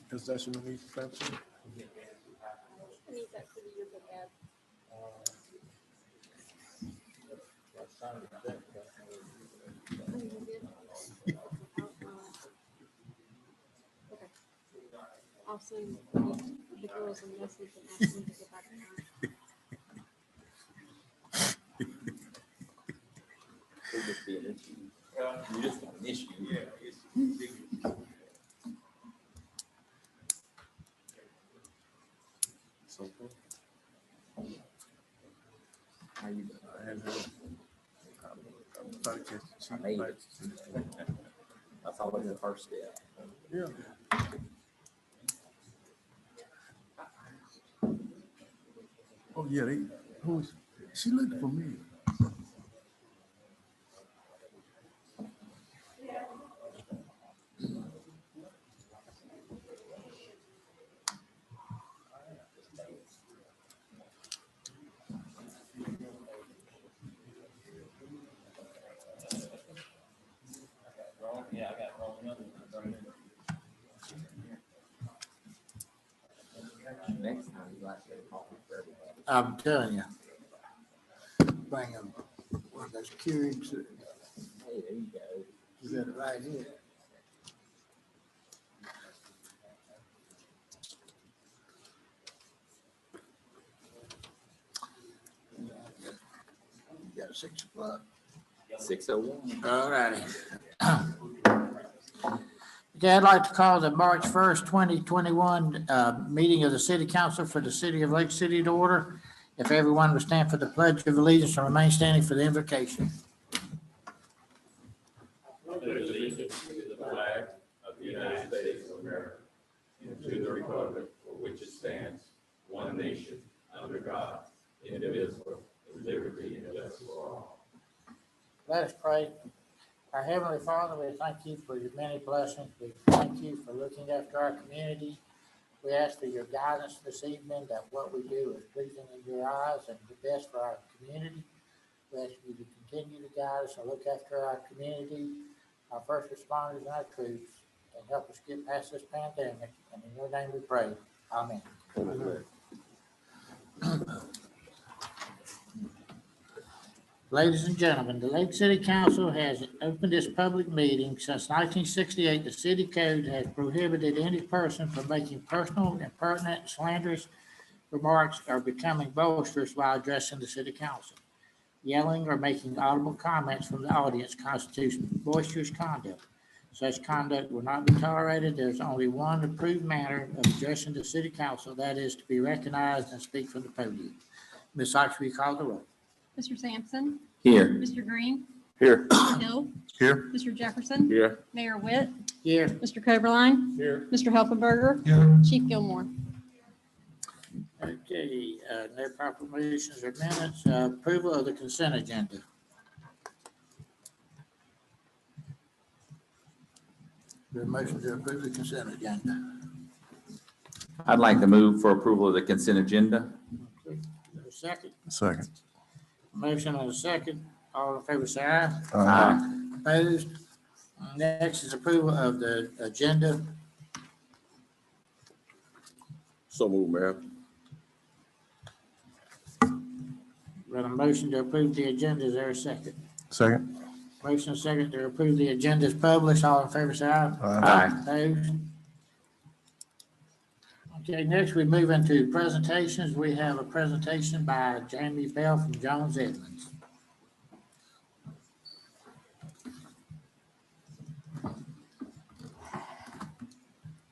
Possession of each exemption. I need that for the yearbook ad. Oh, you did? Okay. I'll send the girls a message and ask them to get back to me. It'll just be an issue. You just got an issue. Yeah. So, How you doing? I'm trying to catch the I made cheap it. flights. That's always the first step. Yeah. Oh, yeah, she looked for me. Yeah, I got rolling up. Next time you like to get a coffee for everybody. I'm telling you. Bring them one of those Keurigs. Hey, there you go. You got it right here. You got 6 o'clock. 6:01. All righty. Okay, I'd like to call the March 1st, 2021 meeting of the City Council for the City of Lake City to order. If everyone would stand for the Pledge of Allegiance and remain standing for the invocation. Pledge allegiance to the flag of the United States of America and to the republic for which it stands, one nation, under God, indivisible, with liberty and justice for all. Let us pray. Our Heavenly Father, we thank you for your many blessings. We thank you for looking after our community. We ask for your guidance this evening, that what we do is pleasing in your eyes and the best for our community. We ask you to continue to guide us and look after our community, our first responders and our troops, and help us get past this pandemic. And in your name we pray. Amen. Ladies and gentlemen, the Lake City Council has opened its public meeting. Since 1968, the city code has prohibited any person from making personal, impertinent, slanderous remarks or becoming boisterous while addressing the city council. Yelling or making audible comments from the audience constitutes boisterous conduct. Such conduct will not be tolerated. There's only one approved manner of addressing the city council, that is to be recognized and speak from the podium. Ms. Sykes, will you call the roll? Mr. Sampson, Here. Mr. Green, Here. Mr. Hill, Here. Mr. Jefferson, Here. Mayor Witt, Here. Mr. Coberline, Here. Mr. Helfenberger, Here. Chief Gilmore. Okay, no proclamations or minutes. Approval of the consent agenda. The motion to approve the consent agenda. I'd like to move for approval of the consent agenda. Second. Second. Motion and a second. All in favor, say aye. Aye. Opposed? Next is approval of the agenda. So move, Mayor. We have a motion to approve the agenda. Is there a second? Second. Motion and second to approve the agenda is published. All in favor, say aye. Aye. Opposed? Okay, next we move into presentations. We have a presentation by Jamie Bell from Jones Edmonds.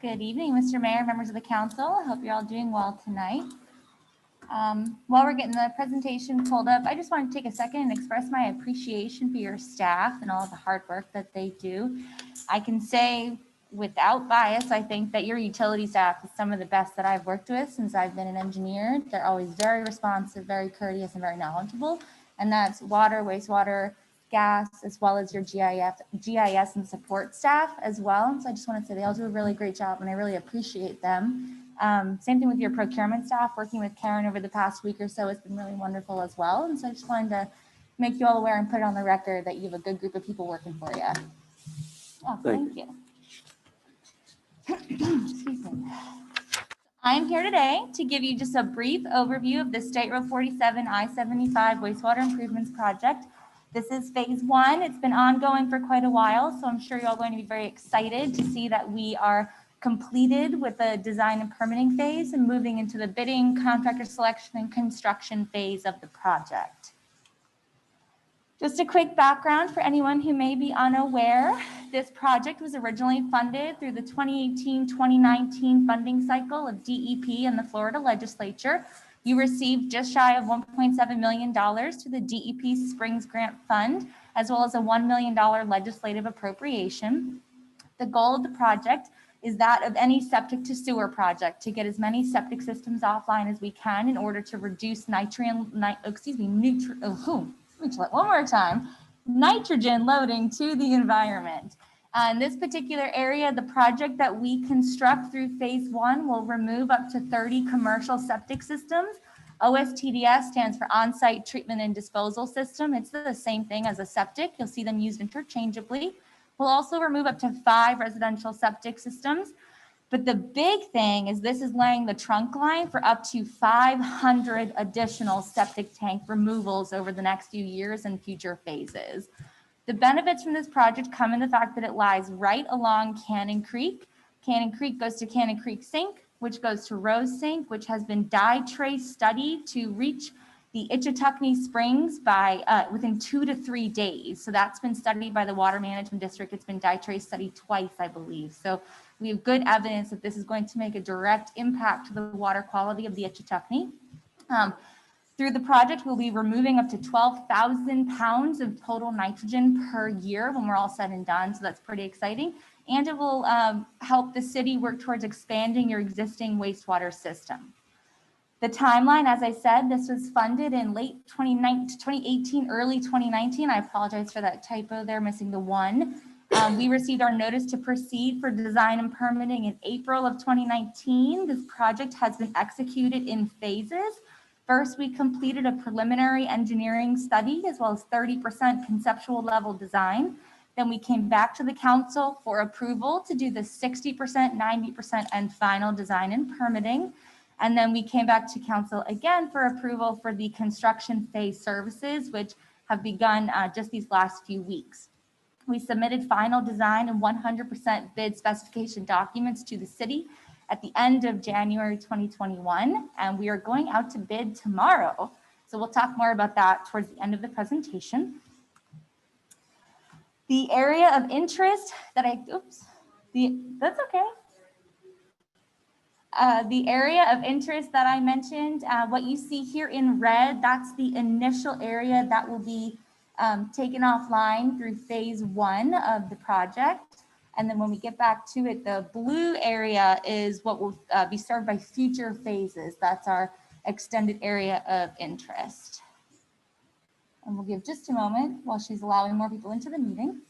Good evening, Mr. Mayor, members of the council. I hope you're all doing well tonight. While we're getting the presentation pulled up, I just want to take a second and express my appreciation for your staff and all of the hard work that they do. I can say without bias, I think that your utility staff is some of the best that I've worked with since I've been an engineer. They're always very responsive, very courteous, and very knowledgeable. And that's water, wastewater, gas, as well as your GIS and support staff as well. So I just want to say they all do a really great job and I really appreciate them. Same thing with your procurement staff. Working with Karen over the past week or so has been really wonderful as well. And so I just wanted to make you all aware and put it on the record that you have a good group of people working for you. Oh, thank you. Excuse me. I am here today to give you just a brief overview of the State Road 47 I-75 wastewater improvements project. This is phase one. It's been ongoing for quite a while, so I'm sure you're all going to be very excited to see that we are completed with the design and permitting phase and moving into the bidding, contractor selection, and construction phase of the project. Just a quick background for anyone who may be unaware, this project was originally funded through the 2018-2019 funding cycle of DEP and the Florida legislature. You received just shy of $1.7 million to the DEP Springs Grant Fund, as well as a $1 million legislative appropriation. The goal of the project is that of any septic to sewer project, to get as many septic systems offline as we can in order to reduce nitrogen loading to the environment. In this particular area, the project that we construct through phase one will remove up to 30 commercial septic systems. OSTDS stands for on-site treatment and disposal system. It's the same thing as a septic. You'll see them used interchangeably. We'll also remove up to 5 residential septic systems. But the big thing is this is laying the trunk line for up to 500 additional septic tank removals over the next few years and future phases. The benefits from this project come in the fact that it lies right along Cannon Creek. Cannon Creek goes to Cannon Creek Sink, which goes to Rose Sink, which has been dye trace studied to reach the Itchitucknee Springs by within 2 to 3 days. So that's been studied by the Water Management District. It's been dye trace studied twice, I believe. So we have good evidence that this is going to make a direct impact to the water quality of the Itchitucknee. Through the project, we'll be removing up to 12,000 pounds of total nitrogen per year when we're all said and done. So that's pretty exciting. And it will help the city work towards expanding your existing wastewater system. The timeline, as I said, this was funded in late 2018, early 2019. I apologize for that typo there, missing the 1. We received our notice to proceed for design and permitting in April of 2019. This project has been executed in phases. First, we completed a preliminary engineering study as well as 30% conceptual level design. Then we came back to the council for approval to do the 60%, 90%, and final design and permitting. And then we came back to council again for approval for the construction phase services, which have begun just these last few weeks. We submitted final design and 100% bid specification documents to the city at the end of January 2021, and we are going out to bid tomorrow. So we'll talk more about that towards the end of the presentation. The area of interest that that's okay. The area of interest that I mentioned, what you see here in red, that's the initial area that will be taken offline through phase one of the project. And then when we get back to it, the blue area is what will be served by future phases. That's our extended area of interest. And we'll give just a moment while she's allowing more people into the meeting.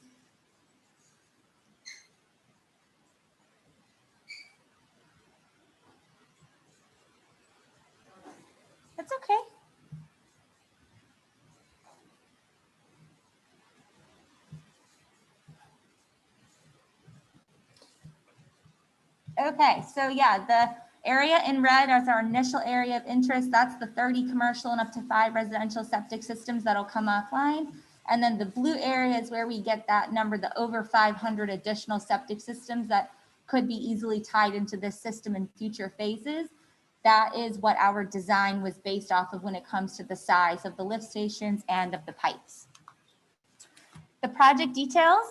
That's okay. Okay, so yeah, the area in red is our initial area of interest. That's the 30 commercial and up to 5 residential septic systems that'll come offline. And then the blue area is where we get that number, the over 500 additional septic systems that could be easily tied into this system in future phases. That is what our design was based off of when it comes to the size of the lift stations and of the pipes. The project details,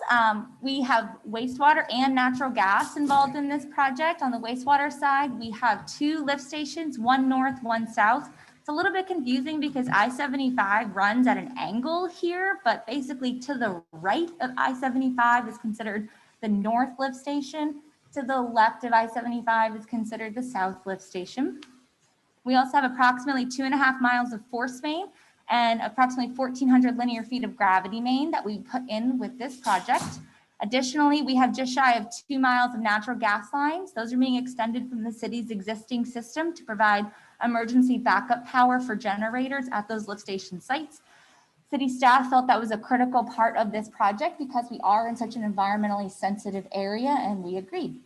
we have wastewater and natural gas involved in this project. On the wastewater side, we have 2 lift stations, one north, one south. It's a little bit confusing because I-75 runs at an angle here, but basically to the right of I-75 is considered the north lift station. To the left of I-75 is considered the south lift station. We also have approximately 2.5 miles of force main and approximately 1,400 linear feet of gravity main that we put in with this project. Additionally, we have just shy of 2 miles of natural gas lines. Those are being extended from the city's existing system to provide emergency backup power for generators at those lift station sites. City staff felt that was a critical part of this project because we are in such an environmentally sensitive area, and we agreed.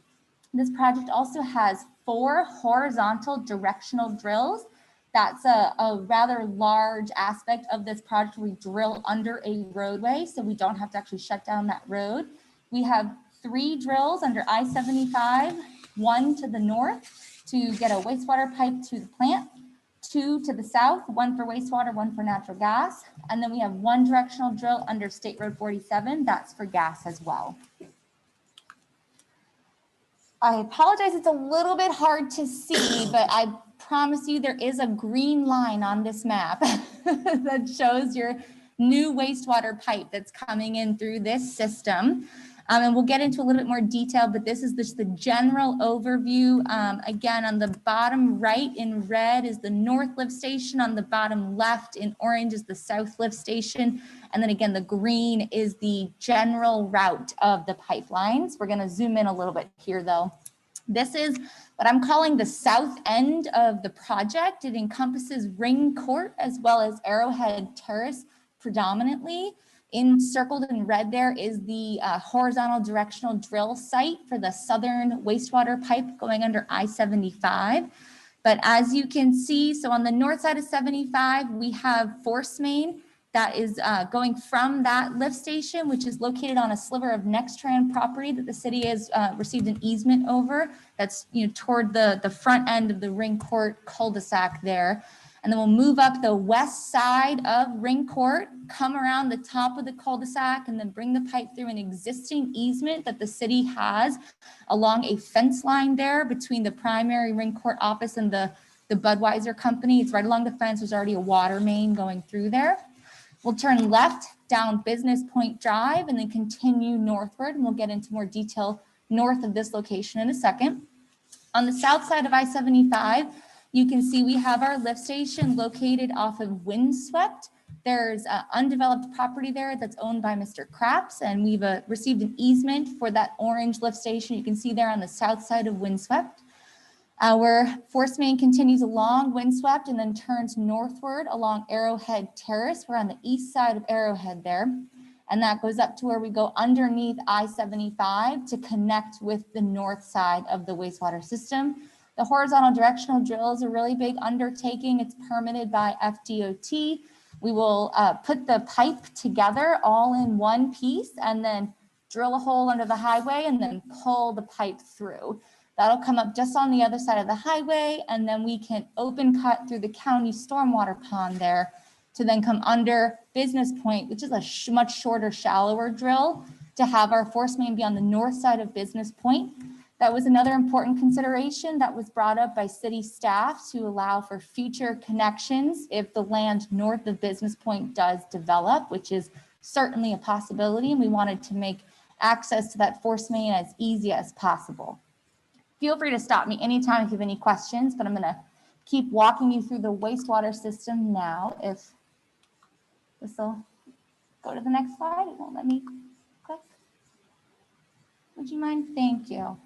This project also has 4 horizontal directional drills. That's a rather large aspect of this project. We drill under a roadway, so we don't have to actually shut down that road. We have 3 drills under I-75, 1 to the north to get a wastewater pipe to the plant, 2 to the south, 1 for wastewater, 1 for natural gas. And then we have 1 directional drill under State Road 47, that's for gas as well. I apologize, it's a little bit hard to see, but I promise you there is a green line on this map that shows your new wastewater pipe that's coming in through this system. And we'll get into a little bit more detail, but this is just the general overview. Again, on the bottom right in red is the north lift station. On the bottom left in orange is the south lift station. And then again, the green is the general route of the pipelines. We're gonna zoom in a little bit here though. This is what I'm calling the south end of the project. It encompasses Ring Court as well as Arrowhead Terrace predominantly. Encircled in red there is the horizontal directional drill site for the southern wastewater pipe going under I-75. But as you can see, so on the north side of 75, we have force main that is going from that lift station, which is located on a sliver of Nextran property that the city has received an easement over. That's toward the front end of the Ring Court cul-de-sac there. And then we'll move up the west side of Ring Court, come around the top of the cul-de-sac, and then bring the pipe through an existing easement that the city has along a fence line there between the primary Ring Court office and the Budweiser company. It's right along the fence. There's already a water main going through there. We'll turn left down Business Point Drive and then continue northward, and we'll get into more detail north of this location in a second. On the south side of I-75, you can see we have our lift station located off of Windswept. There's undeveloped property there that's owned by Mr. Craps, and we've received an easement for that orange lift station. You can see there on the south side of Windswept. Our force main continues along Windswept and then turns northward along Arrowhead Terrace. We're on the east side of Arrowhead there. And that goes up to where we go underneath I-75 to connect with the north side of the wastewater system. The horizontal directional drill is a really big undertaking. It's permitted by FDOT. We will put the pipe together all in one piece and then drill a hole under the highway and then pull the pipe through. That'll come up just on the other side of the highway, and then we can open cut through the county stormwater pond there to then come under Business Point, which is a much shorter, shallower drill, to have our force main be on the north side of Business Point. That was another important consideration that was brought up by city staff to allow for future connections if the land north of Business Point does develop, which is certainly a possibility, and we wanted to make access to that force main as easy as possible. Feel free to stop me anytime if you have any questions, but I'm gonna keep walking you through the wastewater system now. If this will go to the next slide, it won't let me click. Would you mind? Thank you.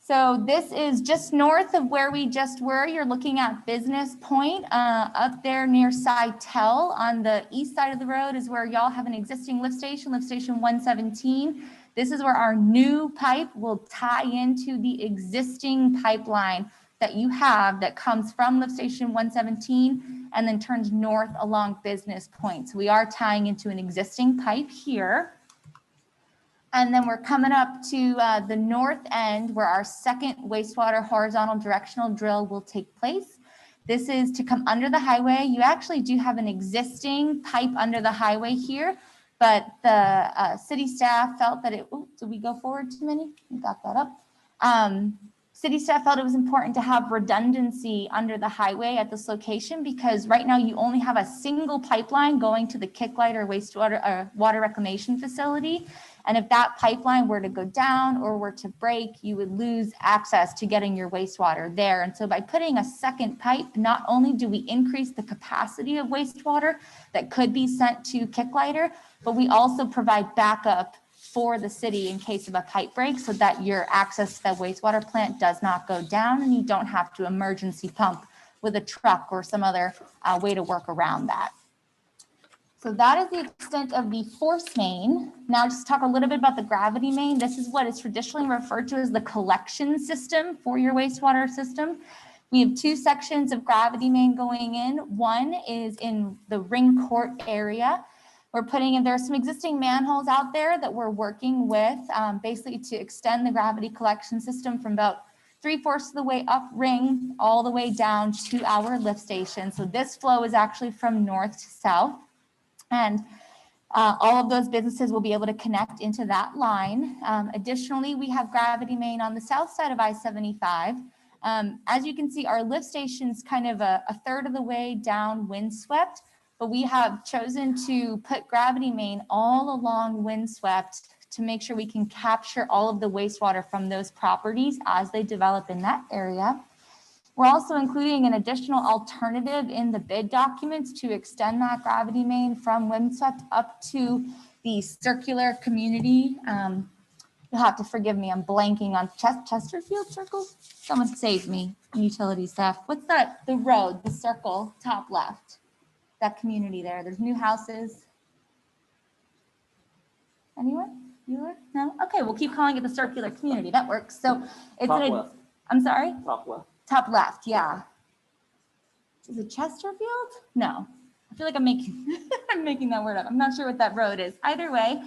So this is just north of where we just were. You're looking at Business Point up there near Sitel. On the east side of the road is where y'all have an existing lift station 117. This is where our new pipe will tie into the existing pipeline that you have that comes from lift station 117 and then turns north along Business Point. So we are tying into an existing pipe here. And then we're coming up to the north end where our second wastewater horizontal directional drill will take place. This is to come under the highway. You actually do have an existing pipe under the highway here, but the city staff felt that it, oh, did we go forward too many? We got that up. City staff felt it was important to have redundancy under the highway at this location because right now you only have a single pipeline going to the Kicklight or wastewater water reclamation facility. And if that pipeline were to go down or were to break, you would lose access to getting your wastewater there. And so by putting a second pipe, not only do we increase the capacity of wastewater that could be sent to Kicklighter, but we also provide backup for the city in case of a pipe break so that your access to that wastewater plant does not go down and you don't have to emergency pump with a truck or some other way to work around that. So that is the extent of the force main. Now just talk a little bit about the gravity main. This is what is traditionally referred to as the collection system for your wastewater system. We have two sections of gravity main going in. One is in the ring court area. We're putting in, there are some existing manholes out there that we're working with basically to extend the gravity collection system from about 3/4 of the way up ring all the way down to our lift station. So this flow is actually from north to south. And all of those businesses will be able to connect into that line. Additionally, we have gravity main on the south side of I-75. As you can see, our lift station's kind of a third of the way down windswept, but we have chosen to put gravity main all along windswept to make sure we can capture all of the wastewater from those properties as they develop in that area. We're also including an additional alternative in the bid documents to extend that gravity main from windswept up to the circular community. You'll have to forgive me, I'm blanking on Chesterfield Circle. Someone save me, utility staff. What's that, the road, the circle, top left? That community there, there's new houses. Anyone? Bueller? No? Okay, we'll keep calling it the circular community, that works. So it's Top left. I'm sorry? Top left. Top left, yeah. Is it Chesterfield? No, I feel like I'm making I'm making that word up. I'm not sure what that road is. Either way,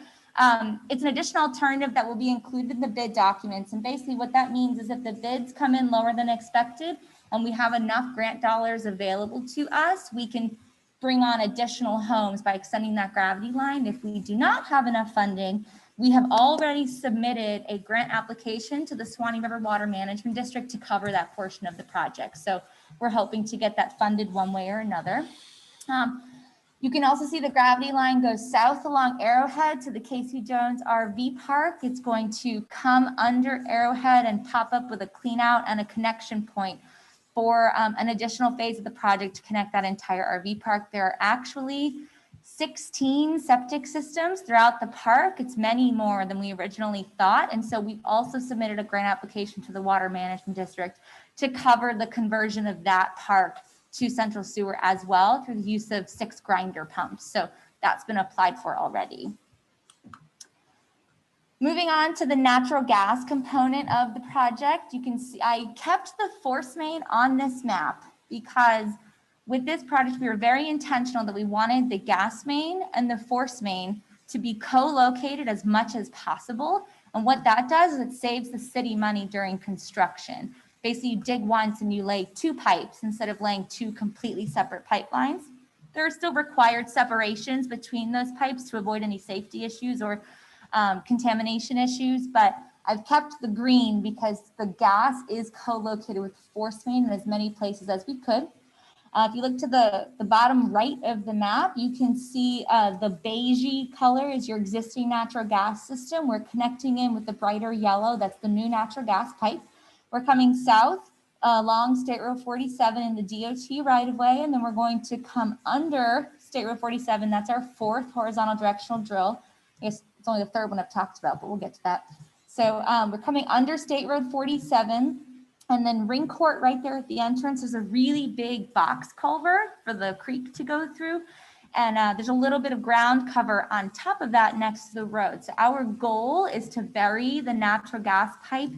it's an additional alternative that will be included in the bid documents. And basically what that means is if the bids come in lower than expected and we have enough grant dollars available to us, we can bring on additional homes by extending that gravity line. If we do not have enough funding, we have already submitted a grant application to the Suwannee River Water Management District to cover that portion of the project. So we're hoping to get that funded one way or another. You can also see the gravity line goes south along Arrowhead to the Casey Jones RV Park. It's going to come under Arrowhead and pop up with a clean out and a connection point for an additional phase of the project to connect that entire RV park. There are actually 16 septic systems throughout the park. It's many more than we originally thought. And so we've also submitted a grant application to the Water Management District to cover the conversion of that park to central sewer as well through the use of 6 grinder pumps. So that's been applied for already. Moving on to the natural gas component of the project, you can see I kept the force main on this map because with this project, we were very intentional that we wanted the gas main and the force main to be co-located as much as possible. And what that does is it saves the city money during construction. Basically, you dig once and you lay 2 pipes instead of laying 2 completely separate pipelines. There are still required separations between those pipes to avoid any safety issues or contamination issues, but I've kept the green because the gas is co-located with force main in as many places as we could. If you look to the bottom right of the map, you can see the beigey color is your existing natural gas system. We're connecting in with the brighter yellow, that's the new natural gas pipe. We're coming south along State Road 47 in the DOT right of way, and then we're going to come under State Road 47. That's our 4th horizontal directional drill. I guess it's only the 3rd one I've talked about, but we'll get to that. So we're coming under State Road 47. And then ring court right there at the entrance is a really big box culvert for the creek to go through. And there's a little bit of ground cover on top of that next to the road. So our goal is to bury the natural gas pipe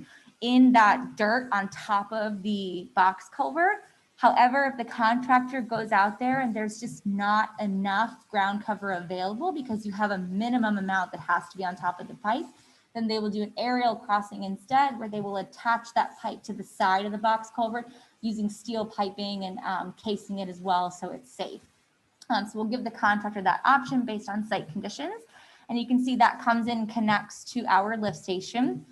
in that dirt on top of the box culvert. However, if the contractor goes out there and there's just not enough ground cover available because you have a minimum amount that has to be on top of the pipe, then they will do an aerial crossing instead, where they will attach that pipe to the side of the box culvert using steel piping and casing it as well so it's safe. So we'll give the contractor that option based on site conditions. And you can see that comes in, connects to our lift station.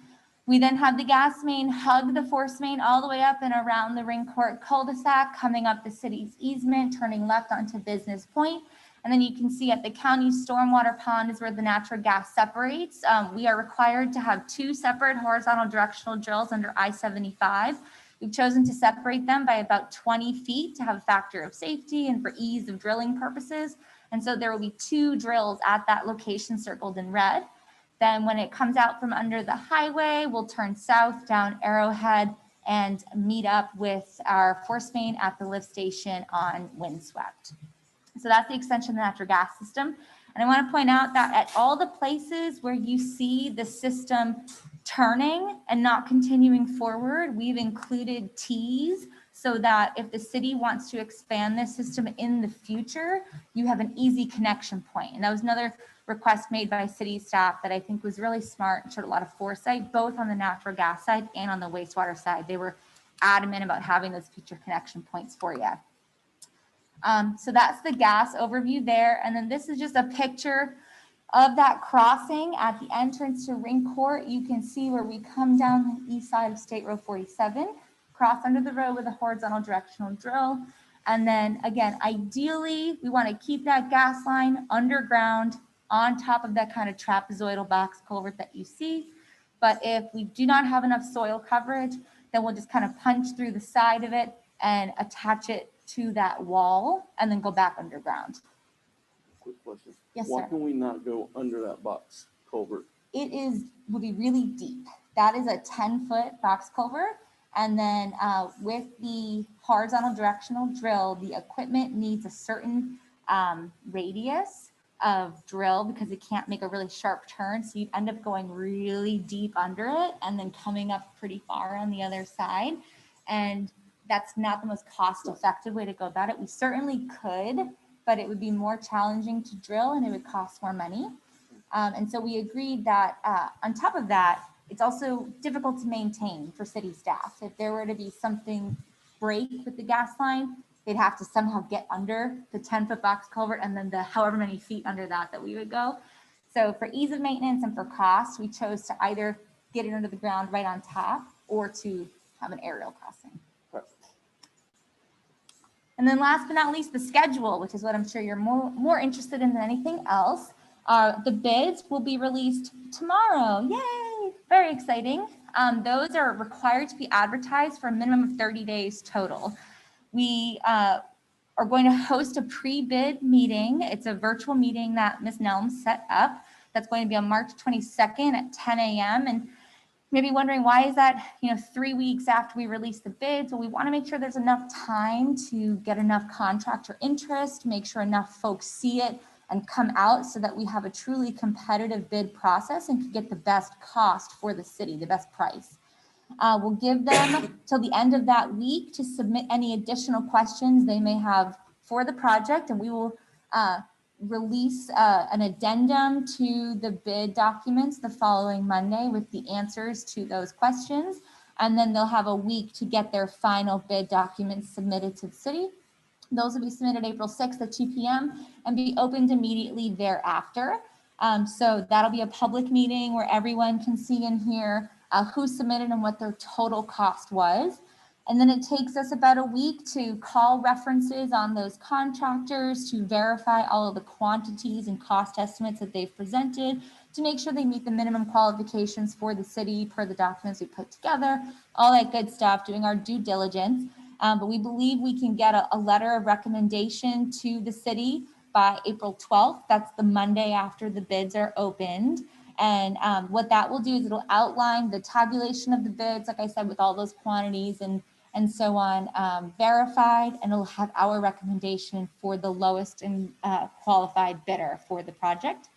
We then have the gas main hug the force main all the way up and around the Ring Court cul-de-sac, coming up the city's easement, turning left onto Business Point. And then you can see at the county stormwater pond is where the natural gas separates. We are required to have 2 separate horizontal directional drills under I-75. We've chosen to separate them by about 20 feet to have a factor of safety and for ease of drilling purposes. And so there will be 2 drills at that location circled in red. Then when it comes out from under the highway, we'll turn south down Arrowhead and meet up with our force main at the lift station on Windswept. So that's the extension of the natural gas system. And I want to point out that at all the places where you see the system turning and not continuing forward, we've included T's so that if the city wants to expand this system in the future, you have an easy connection point. And that was another request made by city staff that I think was really smart and showed a lot of foresight, both on the natural gas side and on the wastewater side. They were adamant about having those future connection points for you. So that's the gas overview there. And then this is just a picture of that crossing at the entrance to Ring Court. You can see where we come down the east side of State Road 47, cross under the road with a horizontal directional drill. And then again, ideally, we want to keep that gas line underground on top of that kind of trapezoidal box culvert that you see. But if we do not have enough soil coverage, then we'll just kind of punch through the side of it and attach it to that wall and then go back underground. Quick question. Yes, Why sir. can we not go under that box culvert? It will be really deep. That is a 10-foot box culvert. And then with the horizontal directional drill, the equipment needs a certain radius of drill because it can't make a really sharp turn. So you end up going really deep under it and then coming up pretty far on the other side. And that's not the most cost-effective way to go about it. We certainly could, but it would be more challenging to drill and it would cost more money. And so we agreed that on top of that, it's also difficult to maintain for city staff. If there were to be something break with the gas line, they'd have to somehow get under the 10-foot box culvert and then the however many feet under that we would go. So for ease of maintenance and for cost, we chose to either get it under the ground right on top or to have an aerial crossing. And then last but not least, the schedule, which is what I'm sure you're more interested in than anything else. The bids will be released tomorrow. Yay! Very exciting. Those are required to be advertised for a minimum of 30 days total. We are going to host a pre-bid meeting. It's a virtual meeting that Ms. Nelm set up. That's going to be on March 22nd at 10 a.m. And maybe wondering why is that 3 weeks after we release the bids? Well, we want to make sure there's enough time to get enough contractor interest, make sure enough folks see it and come out so that we have a truly competitive bid process and can get the best cost for the city, the best price. We'll give them till the end of that week to submit any additional questions they may have for the project, and we will release an addendum to the bid documents the following Monday with the answers to those questions. And then they'll have a week to get their final bid documents submitted to the city. Those will be submitted April 6th at 2 p.m. and be opened immediately thereafter. So that'll be a public meeting where everyone can see and hear who submitted and what their total cost was. And then it takes us about a week to call references on those contractors to verify all of the quantities and cost estimates that they've presented to make sure they meet the minimum qualifications for the city per the documents we put together, all that good stuff, doing our due diligence. But we believe we can get a letter of recommendation to the city by April 12th. That's the Monday after the bids are opened. And what that will do is it'll outline the tabulation of the bids, like I said, with all those quantities and so on, verified, and it'll have our recommendation for the lowest and qualified bidder for the project.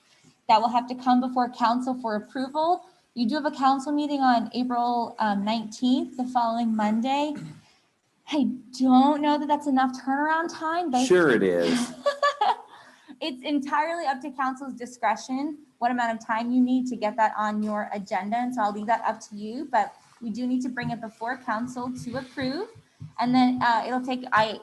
That will have to come before council for approval. You do have a council meeting on April 19th, the following Monday. I don't know that that's enough turnaround time. Sure it is. It's entirely up to council's discretion what amount of time you need to get that on your agenda. And so I'll leave that up to you, but we do need to bring it before council to approve. And then it'll take, I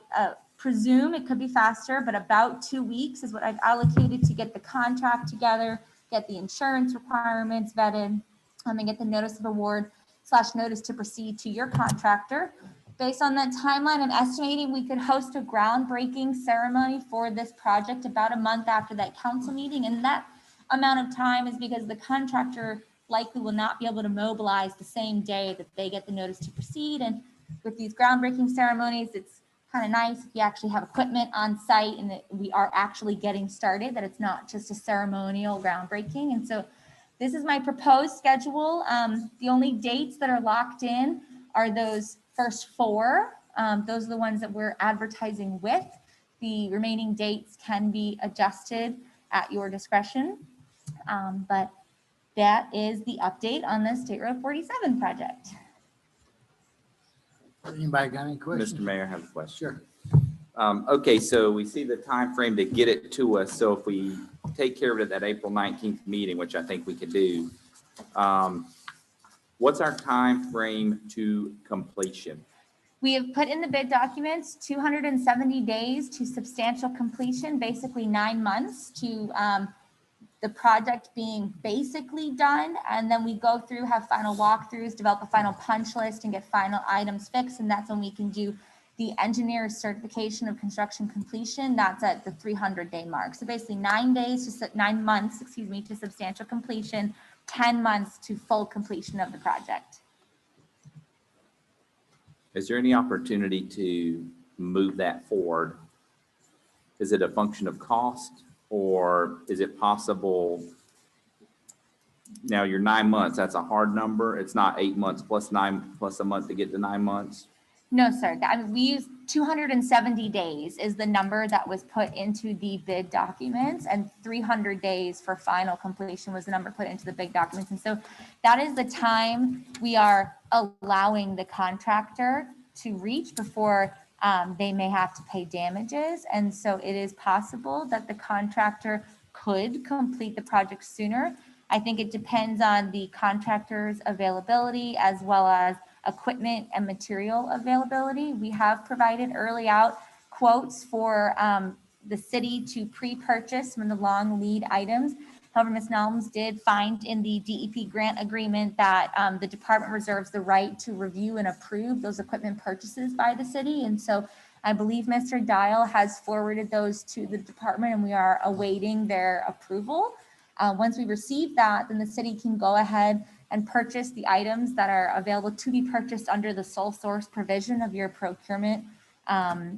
presume it could be faster, but about 2 weeks is what I've allocated to get the contract together, get the insurance requirements vetted, and get the notice of award / notice to proceed to your contractor. Based on that timeline, I'm estimating we could host a groundbreaking ceremony for this project about a month after that council meeting. And that amount of time is because the contractor likely will not be able to mobilize the same day that they get the notice to proceed. And with these groundbreaking ceremonies, it's kind of nice if you actually have equipment on site and that we are actually getting started, that it's not just a ceremonial groundbreaking. And so this is my proposed schedule. The only dates that are locked in are those first 4. Those are the ones that we're advertising with. The remaining dates can be adjusted at your discretion. But that is the update on the State Road 47 project. Anybody got any questions? Mr. Mayor, I have a question. Sure. Okay, so we see the time frame to get it to us. So if we take care of it at that April 19th meeting, which I think we could do, what's our time frame to completion? We have put in the bid documents 270 days to substantial completion, basically 9 months to the project being basically done. And then we go through, have final walkthroughs, develop a final punch list and get final items fixed. And that's when we can do the engineer's certification of construction completion. That's at the 300-day mark. So basically 9 months, to substantial completion, 10 months to full completion of the project. Is there any opportunity to move that forward? Is it a function of cost, or is it possible? Now your 9 months, that's a hard number. It's not 8 months plus 9 plus a month to get to 9 months. No, sir. We use 270 days is the number that was put into the bid documents, and 300 days for final completion was the number put into the bid documents. And so that is the time we are allowing the contractor to reach before they may have to pay damages. And so it is possible that the contractor could complete the project sooner. I think it depends on the contractor's availability as well as equipment and material availability. We have provided early out quotes for the city to pre-purchase some of the long lead items. However, Ms. Nelms did find in the DEP grant agreement that the department reserves the right to review and approve those equipment purchases by the city. And so I believe Mr. Dial has forwarded those to the department and we are awaiting their approval. Once we receive that, then the city can go ahead and purchase the items that are available to be purchased under the sole source provision of your procurement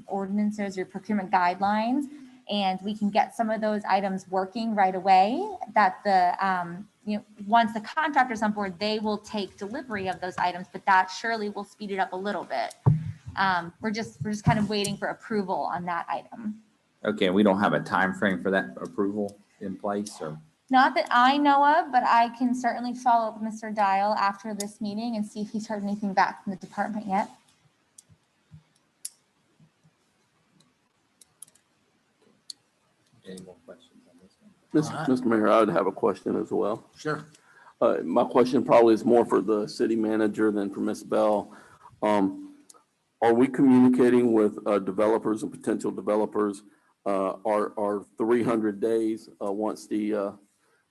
ordinances, your procurement guidelines. And we can get some of those items working right away, that the, once the contractor's on board, they will take delivery of those items, but that surely will speed it up a little bit. We're just kind of waiting for approval on that item. Okay, we don't have a time frame for that approval in place, or? Not that I know of, but I can certainly follow up with Mr. Dial after this meeting and see if he's heard anything back from the department yet. Any more questions on this one? Mr. Mayor, I would have a question as well. Sure. My question probably is more for the city manager than for Ms. Bell. Are we communicating with developers and potential developers? Are 300 days once the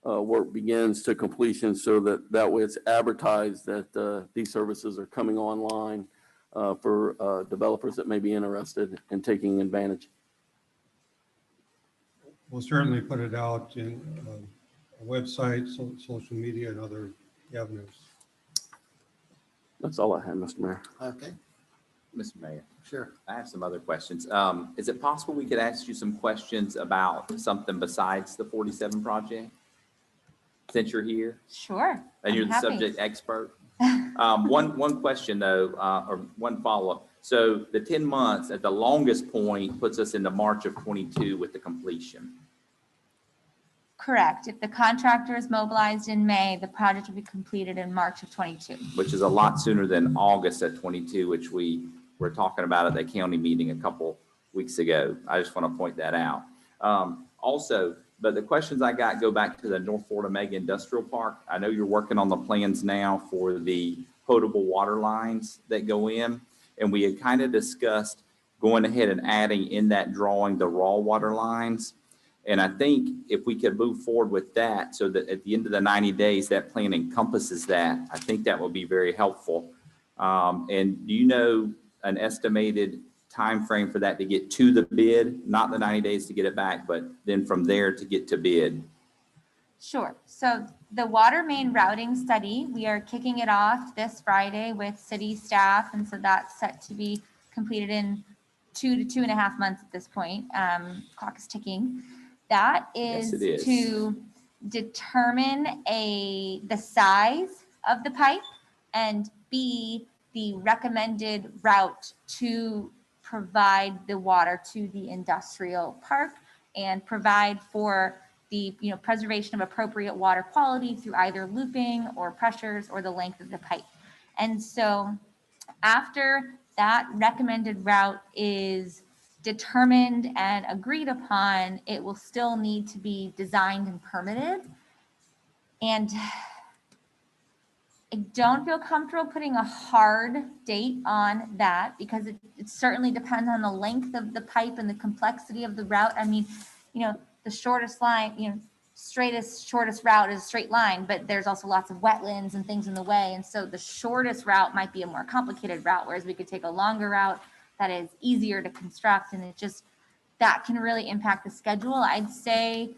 work begins to completion, so that way it's advertised that these services are coming online for developers that may be interested in taking advantage? We'll certainly put it out in a website, social media, and other avenues. That's all I have, Mr. Mayor. Okay, Mr. Mayor, sure. I have some other questions. Is it possible we could ask you some questions about something besides the 47 project? Since you're here Sure. and you're I'm the happy. subject expert. One question though, or one follow-up. So the 10 months at the longest point puts us into March of 22 with the completion. Correct. If the contractor is mobilized in May, the project will be completed in March of 22. Which is a lot sooner than August at 22, which we were talking about at the county meeting a couple weeks ago. I just want to point that out. Also, but the questions I got go back to the North Florida Mega Industrial Park. I know you're working on the plans now for the potable water lines that go in. And we had kind of discussed going ahead and adding in that drawing the raw water lines. And I think if we could move forward with that so that at the end of the 90 days, that plan encompasses that, I think that will be very helpful. And do you know an estimated time frame for that to get to the bid? Not the 90 days to get it back, but then from there to get to bid? Sure. So the water main routing study, we are kicking it off this Friday with city staff. And so that's set to be completed in 2 to 2.5 months at this point. Clock is ticking. That Yes, is it is. to determine the size of the pipe and B, the recommended route to provide the water to the industrial park and provide for the preservation of appropriate water quality through either looping or pressures or the length of the pipe. And so after that recommended route is determined and agreed upon, it will still need to be designed and permitted. And I don't feel comfortable putting a hard date on that because it certainly depends on the length of the pipe and the complexity of the route. I mean, the shortest line, shortest route is a straight line, but there's also lots of wetlands and things in the way. And so the shortest route might be a more complicated route, whereas we could take a longer route that is easier to construct. And that can really impact the schedule. I'd say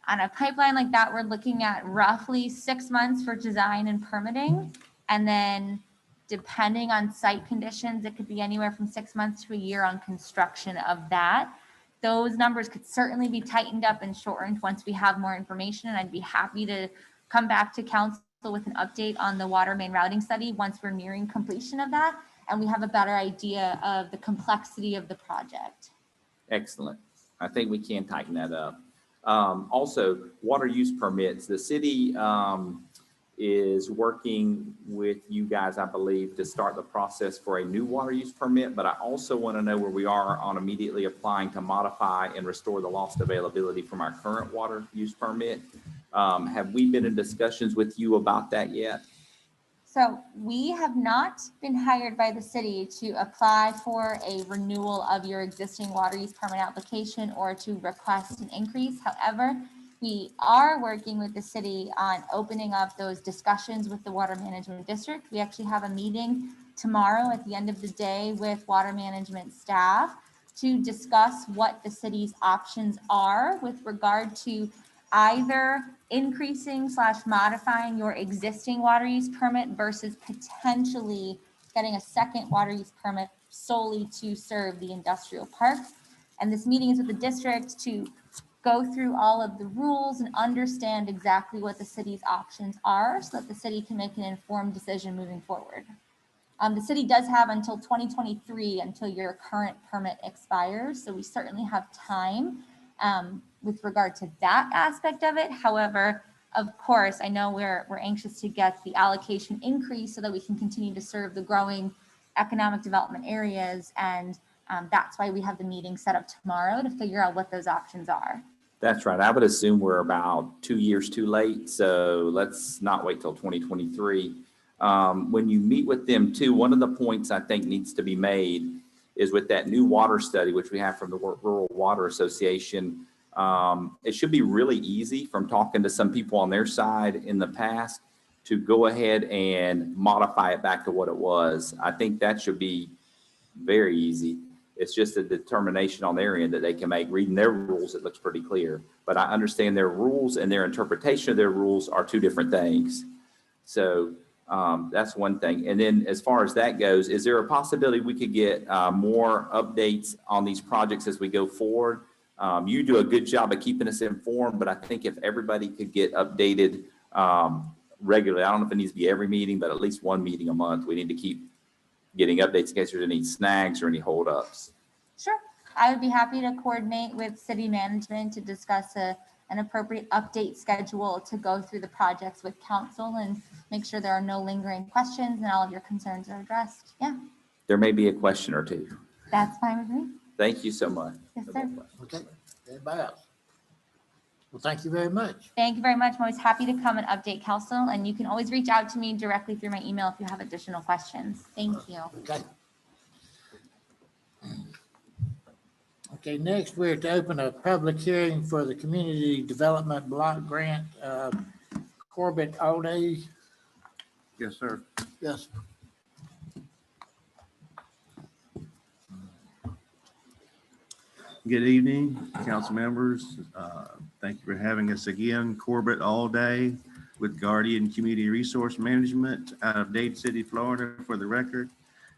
on a pipeline like that, we're looking at roughly 6 months for design and permitting. And then depending on site conditions, it could be anywhere from 6 months to a year on construction of that. Those numbers could certainly be tightened up and shortened once we have more information. And I'd be happy to come back to council with an update on the water main routing study once we're nearing completion of that. And we have a better idea of the complexity of the project. Excellent. I think we can tighten that up. Also, water use permits. The city is working with you guys, I believe, to start the process for a new water use permit, but I also want to know where we are on immediately applying to modify and restore the lost availability from our current water use permit. Have we been in discussions with you about that yet? So we have not been hired by the city to apply for a renewal of your existing water use permit application or to request an increase. However, we are working with the city on opening up those discussions with the water management district. We actually have a meeting tomorrow at the end of the day with water management staff to discuss what the city's options are with regard to either increasing/modifying your existing water use permit versus potentially getting a second water use permit solely to serve the industrial park. And this meeting is with the district to go through all of the rules and understand exactly what the city's options are so that the city can make an informed decision moving forward. The city does have until 2023 until your current permit expires. So we certainly have time with regard to that aspect of it. However, of course, I know we're anxious to get the allocation increase so that we can continue to serve the growing economic development areas. And that's why we have the meeting set up tomorrow to figure out what those options are. That's right. I would assume we're about 2 years too late. So let's not wait till 2023. When you meet with them too, one of the points I think needs to be made is with that new water study, which we have from the Rural Water Association. It should be really easy from talking to some people on their side in the past to go ahead and modify it back to what it was. I think that should be very easy. It's just a determination on their end that they can make. Reading their rules, it looks pretty clear. But I understand their rules and their interpretation of their rules are two different things. So that's one thing. And then as far as that goes, is there a possibility we could get more updates on these projects as we go forward? You do a good job of keeping us informed, but I think if everybody could get updated regularly, I don't know if it needs to be every meeting, but at least one meeting a month, we need to keep getting updates in case there's any snags or any holdups. Sure. I would be happy to coordinate with city management to discuss an appropriate update schedule to go through the projects with council and make sure there are no lingering questions and all of your concerns are addressed. Yeah. There may be a question or two. That's fine with me. Thank you so much. Yes, sir. Okay, anybody else? Well, thank you very much. Thank you very much. I'm always happy to come and update council, and you can always reach out to me directly through my email if you have additional questions. Thank you. Okay. Okay, next we're to open a public hearing for the Community Development Block Grant, Corbett Alday. Yes, sir. Yes. Good evening, council members. Thank you for having us again. Corbett All Day with Guardian Community Resource Management out of Dade City, Florida. For the record,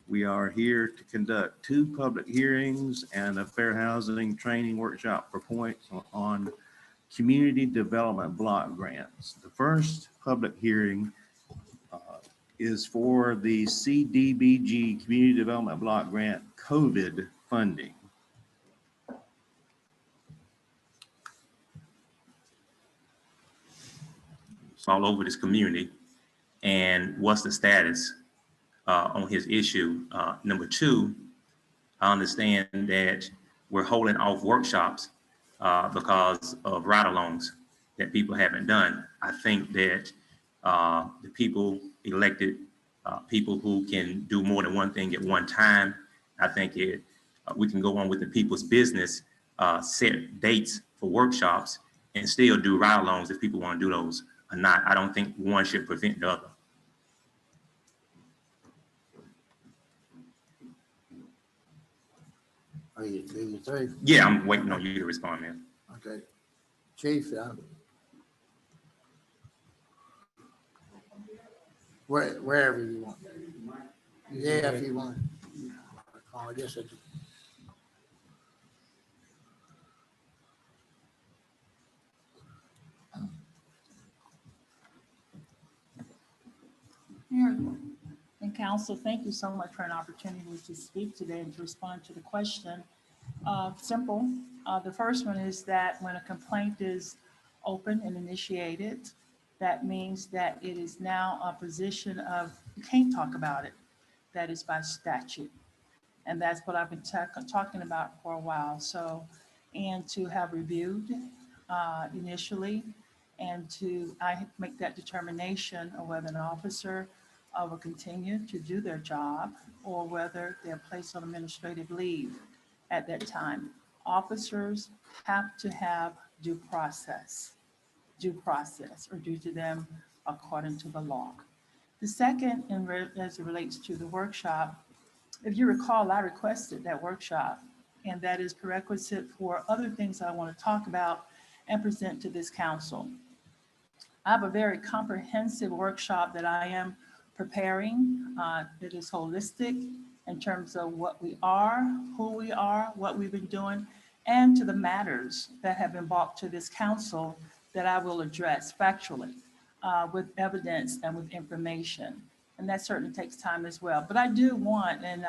we are here to conduct 2 public hearings and a fair housing training workshop for points on community development block grants. The first public hearing is for the cdbg Community Development Block Grant COVID funding. All over this community, and what's the status on his issue. Number 2, I understand that we're holding off workshops because of ride-alongs that people haven't done. I think that the people elected people who can do more than one thing at one time. I think we can go on with the people's business, set dates for workshops, and still do ride-alongs if people want to do those. Not, I don't think one should prevent the other. Are you through? Yeah, I'm waiting on you to respond, man. Okay. Chief, wherever you want. Yeah, if you want. Oh, I guess it's. Mayor and council, thank you so much for an opportunity to speak today and to respond to the question. Simple. The first one is that when a complaint is open and initiated, that means that it is now a position of, you can't talk about it. That is by statute. And that's what I've been talking about for a while. So, and to have reviewed initially, and I make that determination of whether an officer will continue to do their job or whether they're placed on administrative leave at that time. Officers have to have due process or due to them according to the law. The second, as it relates to the workshop, if you recall, I requested that workshop, and that is prerequisite for other things I want to talk about and present to this council. I have a very comprehensive workshop that I am preparing. It is holistic in terms of what we are, who we are, what we've been doing, and to the matters that have been brought to this council that I will address factually with evidence and with information. And that certainly takes time as well. But I do want, and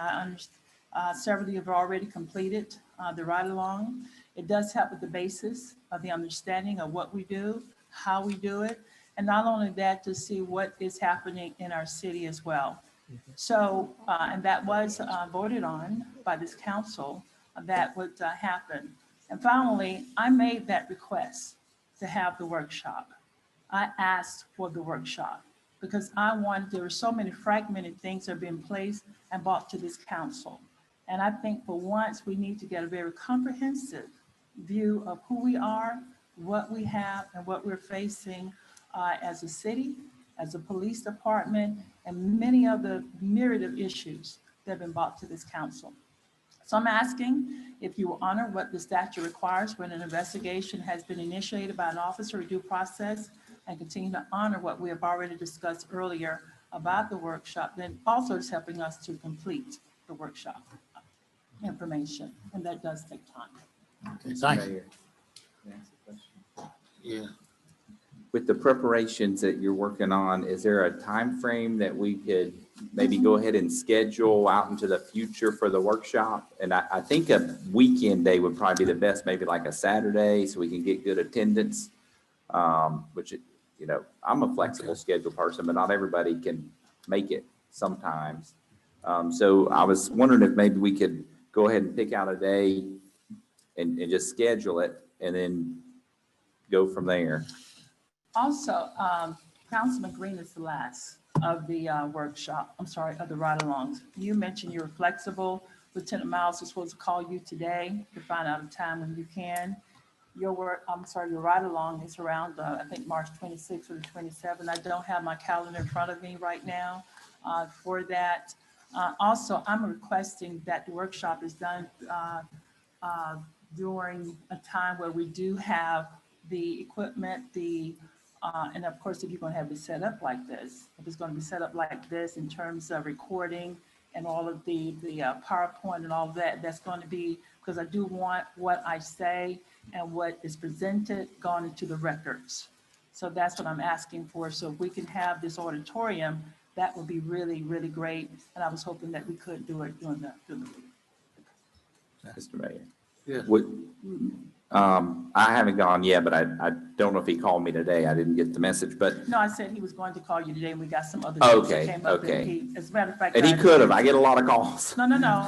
several of you have already completed the ride-along. It does help with the basis of the understanding of what we do, how we do it, and not only that, to see what is happening in our city as well. So, and that was voted on by this council, that would happen. And finally, I made that request to have the workshop. I asked for the workshop because there were so many fragmented things that have been placed and brought to this council. And I think for once, we need to get a very comprehensive view of who we are, what we have, and what we're facing as a city, as a police department, and many of the myriad of issues that have been brought to this council. So I'm asking if you will honor what the statute requires when an investigation has been initiated by an officer or due process, and continue to honor what we have already discussed earlier about the workshop, then also is helping us to complete the workshop information, and that does take time. Okay, thank you. Yeah. With the preparations that you're working on, is there a time frame that we could maybe go ahead and schedule out into the future for the workshop? And I think a weekend day would probably be the best, maybe like a Saturday, so we can get good attendance. Which, you know, I'm a flexible schedule person, but not everybody can make it sometimes. So I was wondering if maybe we could go ahead and pick out a day and just schedule it and then go from there. Also, Councilman Green is the last of the workshop, of the ride-alongs. You mentioned you were flexible Lieutenant Miles is supposed to call you today to find out a time when you can. Your ride along is around, I think, March 26th or the 27th. I don't have my calendar in front of me right now for that. Also, I'm requesting that the workshop is done during a time where we do have the equipment, and of course, if you're going to have it set up like this, if it's going to be set up like this in terms of recording and all of the PowerPoint and all of that, that's going to be, because I do want what I say and what is presented gone into the records. So that's what I'm asking for. So if we can have this auditorium, that would be really, really great. And I was hoping that we could do it during the week. Mr. Mayor. Yes. I haven't gone yet, but I don't know if he called me today. I didn't get the message, but, No, I said he was going to call you today, and we got some other. Okay, things that came up, and okay. As a matter of fact. and he could have. I get a lot of calls. No.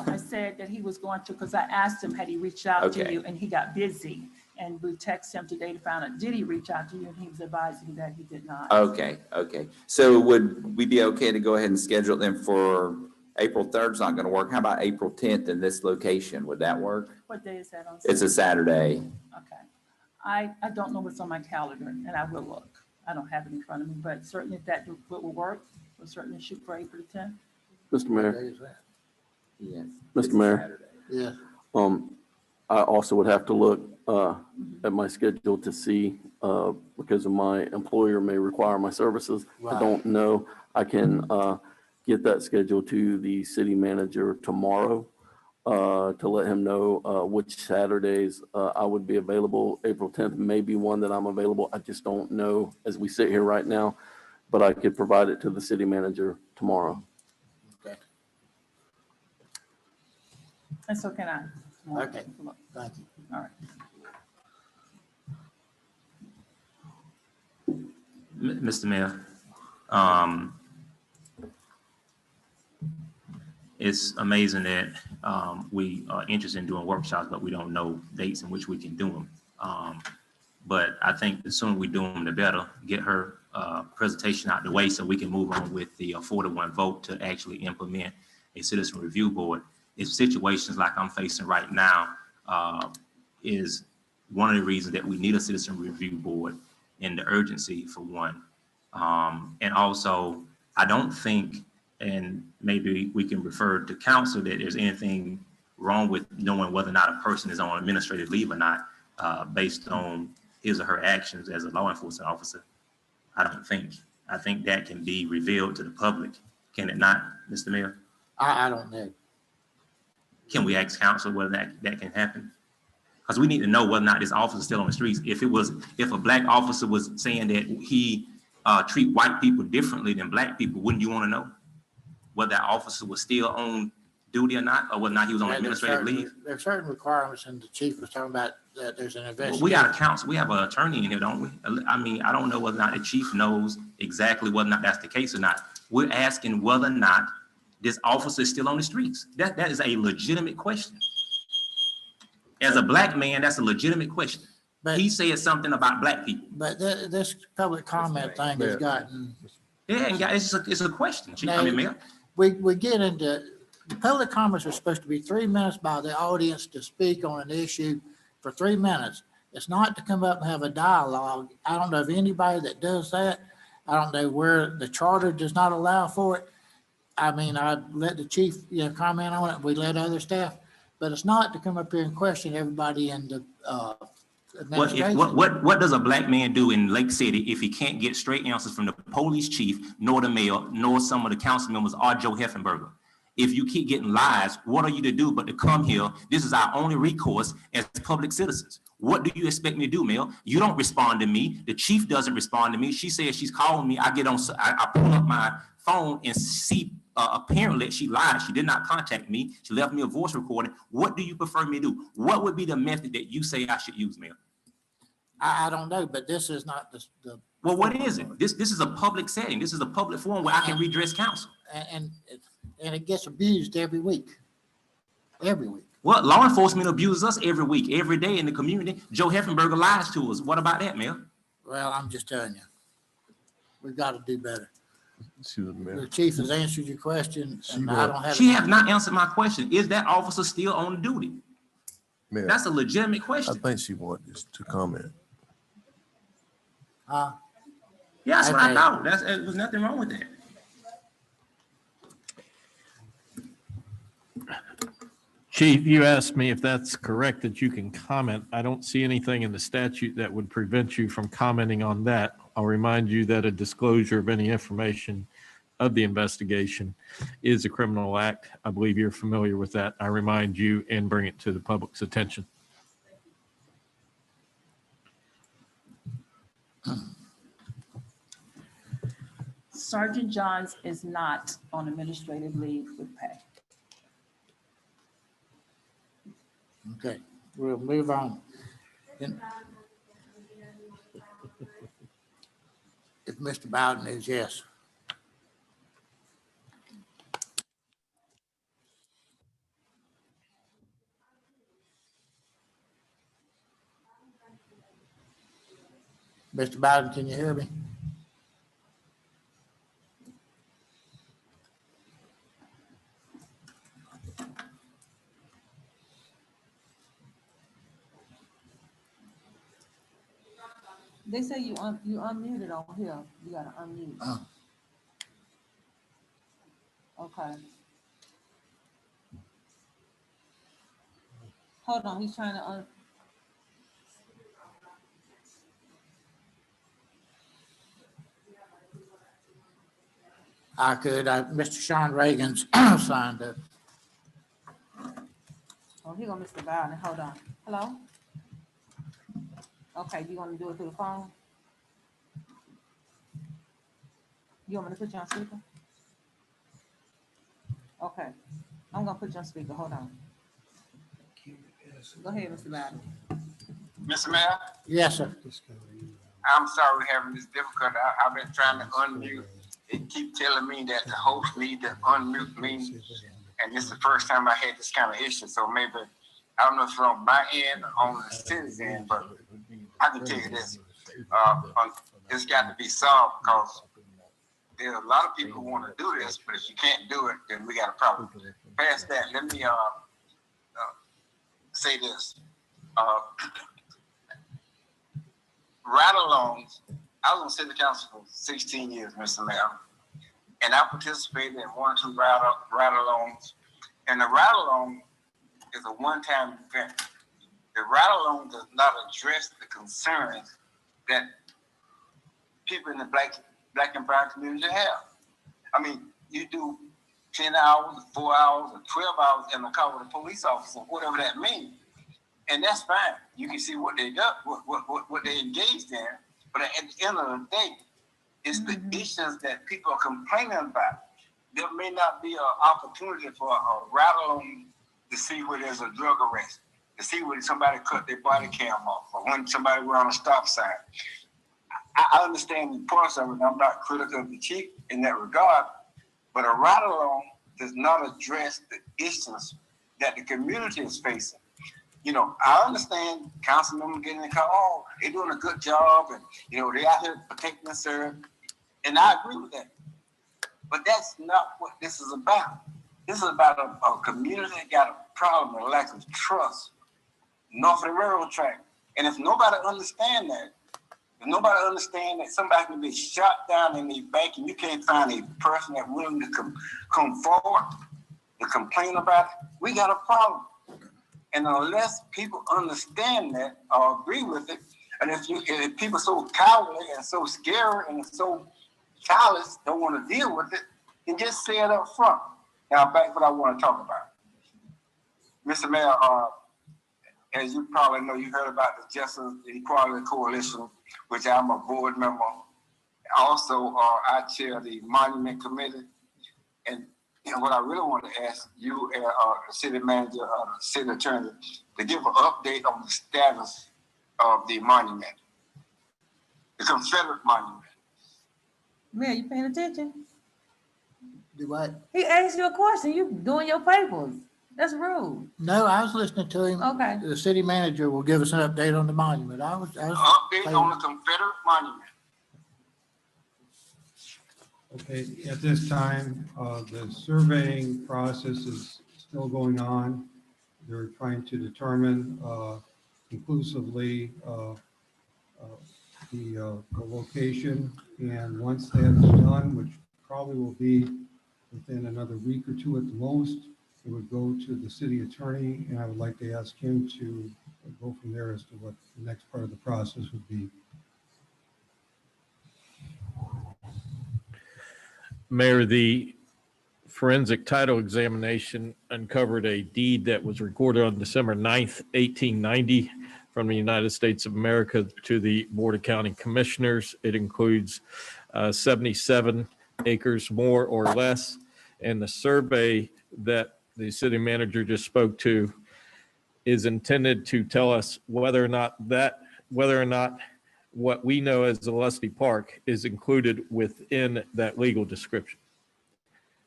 I said that he was going to, because I asked him, had he reached out to Okay. you, and he got busy. And we texted him today to find out, did he reach out to you? And he was advising that he did not. Okay. So would we be okay to go ahead and schedule them for April 3rd? It's not going to work. How about April 10th in this location? Would that work? What day is that on? It's a Saturday. Okay. I don't know what's on my calendar, and I will look. I don't have it in front of me, but certainly if that will work, we'll certainly shoot for April 10th. Mr. Mayor, Yes. Mr. Mayor, Yeah. I also would have to look at my schedule to see, because of my employer may require my services. I Right. don't know. I can get that schedule to the city manager tomorrow to let him know which Saturdays I would be available. April 10th may be one that I'm available. I just don't know as we sit here right now, but I could provide it to the city manager tomorrow. Okay. And so can I. Okay. Thank you. All right. Mr. Mayor, it's amazing that we are interested in doing workshops, but we don't know dates in which we can do them. But I think the sooner we do them, the better. Get her presentation out the way so we can move on with the 4-1 vote to actually implement a citizen review board. If situations like I'm facing right now is one of the reasons that we need a citizen review board and the urgency for one. And also, I don't think, and maybe we can refer to council, that there's anything wrong with knowing whether or not a person is on administrative leave or not, based on his or her actions as a law enforcement officer. I don't think. I think that can be revealed to the public. Can it not, Mr. Mayor? I don't know. Can we ask council whether that can happen? Because we need to know whether or not this officer is still on the streets. If a black officer was saying that he treat white people differently than black people, wouldn't you want to know whether that officer was still on duty or not, or whether or not he was on administrative leave? There are certain requirements, and the chief was talking about that there's an investigation. We got a counsel, we have an attorney in here, don't we? I mean, I don't know whether or not the chief knows exactly whether or not that's the case or not. We're asking whether or not this officer is still on the streets. That is a legitimate question. As a black man, that's a legitimate question. But- He said something about black people. But this public comment thing has gotten, Yeah, and guys, it's a question, Chief. I mean, Mayor. we get into, the public comments are supposed to be 3 minutes by the audience to speak on an issue for 3 minutes. It's not to come up and have a dialogue. I don't know of anybody that does that. I don't know where the charter does not allow for it. I mean, I let the chief, comment on it. We let other staff, but it's not to come up here and question everybody in the administration. What does a black man do in Lake City if he can't get straight answers from the police chief, nor the mayor, nor some of the council members, or Joe Heffenberger? If you keep getting lies, what are you to do but to come here? This is our only recourse as public citizens. What do you expect me to do, Mayor? You don't respond to me. The chief doesn't respond to me. She says she's calling me. I pull up my phone and see apparently she lied. She did not contact me. She left me a voice recording. What do you prefer me to do? What would be the method that you say I should use, Mayor? I don't know, but this is not the Well, what is it? This is a public setting. This is a public forum where I can redress counsel. and it gets abused every week. Every week. Well, law enforcement abuses us every week, every day in the community. Joe Heffenberger lies to us. What about that, Mayor? Well, I'm just telling you, we've got to do better. She was The married. chief has answered your question, and I don't have. She has not answered my question. Is that officer still on duty? Mayor, That's a legitimate I question. think she wanted us to comment. Huh? Yeah, that's what I Okay. thought. There was nothing wrong with that. Chief, you asked me if that's correct, that you can comment. I don't see anything in the statute that would prevent you from commenting on that. I'll remind you that a disclosure of any information of the investigation is a criminal act. I believe you're familiar with that. I remind you and bring it to the public's attention. Sergeant Johns is not on administrative leave with pay. Okay, we'll move on. And if Mr. Bowden is yes. Mr. Bowden, can you hear me? They say you unmuted on here. You gotta unmute. Oh. Okay. Hold on, he's trying to I could, Mr. Sean Reagan's signed up. oh, he gonna miss the Bowden. Hold on. Hello? Okay, you wanna do it through the phone? You want me to put you on speaker? Okay, I'm gonna put you on speaker. Hold on. Go ahead, Mr. Bowden. Mr. Mayor, Yes, sir. I'm sorry we're having this difficulty. I've been trying to unmute. It keep telling me that the host need to unmute me. And this is the first time I had this kind of issue. So maybe, I don't know if it's on my end or on the city's end, but I can tell you this. It's got to be solved because there are a lot of people who want to do this, but if you can't do it, then we got a problem. Past that, let me say this. Ride-alongs, I was on city council for 16 years, Mr. Mayor, and I participated in 1 or 2 ride-alongs, and the ride-along is a one-time event. The ride-along does not address the concerns that people in the black and brown community have. I mean, you do 10 hours, 4 hours, or 12 hours in the car with a police officer, whatever that means. And that's fine. You can see what they got, what they engaged in. But at the end of the day, it's the issues that people are complaining about. There may not be an opportunity for a ride-along to see where there's a drug arrest, to see where somebody cut their body cam off, or when somebody were on a stop sign. I understand the importance of it, and I'm not critical of the chief in that regard, but a ride-along does not address the issues that the community is facing. You know, I understand council members getting in the car, oh, they're doing a good job, and, you know, they out here protecting and serving, and I agree with that. But that's not what this is about. This is about a community that got a problem, a lack of trust, north of the railroad track. And if nobody understand that, if nobody understand that somebody can be shot down in the back and you can't find a person that's willing to come forward to complain about it, we got a problem. And unless people understand that or agree with it, and if people are so cowardly and so scary and so callous, don't want to deal with it, then just say it up front. Now back to what I want to talk about. Mr. Mayor, as you probably know, you heard about the Justice and Equality Coalition, which I'm a board member. Also, I chair the Monument Committee. And what I really want to ask you, city manager, city attorney, to give an update on the status of the monument, the Confederate monument. Man, you paying attention? Do what? He asked you a question. You doing your papers. That's rude. No, I was listening to him. Okay. The city manager will give us an update on the monument. I was Update on the Confederate monument. Okay, at this time, the surveying process is still going on. They're trying to determine conclusively the location. And once that's done, which probably will be within another week or two at the most, it would go to the city attorney, and I would like to ask him to go from there as to what the next part of the process would be. Mayor, the forensic title examination uncovered a deed that was recorded on December 9th, 1890 from the United States of America to the Board of County Commissioners. It includes 77 acres more or less. And the survey that the city manager just spoke to is intended to tell us whether or not what we know as the Lusty Park is included within that legal description.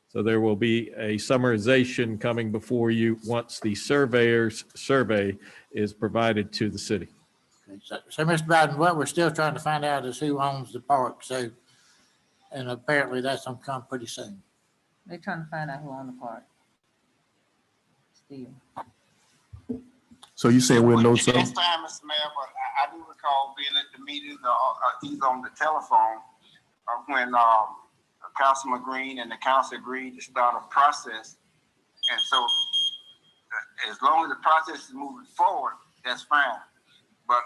So there will be a summarization coming before you once the surveyor's survey is provided to the city. Okay, so Mr. Biden, what we're still trying to find out is who owns the park, so, and apparently that's gonna come pretty soon. They're trying to find out who owned the park. Still. So you saying we'll know Next something? time, Mr. Mayor, but I do recall being at the meeting, either on the telephone, when Councilman Green and the council agreed to start a process. And so, as long as the process is moving forward, that's fine. But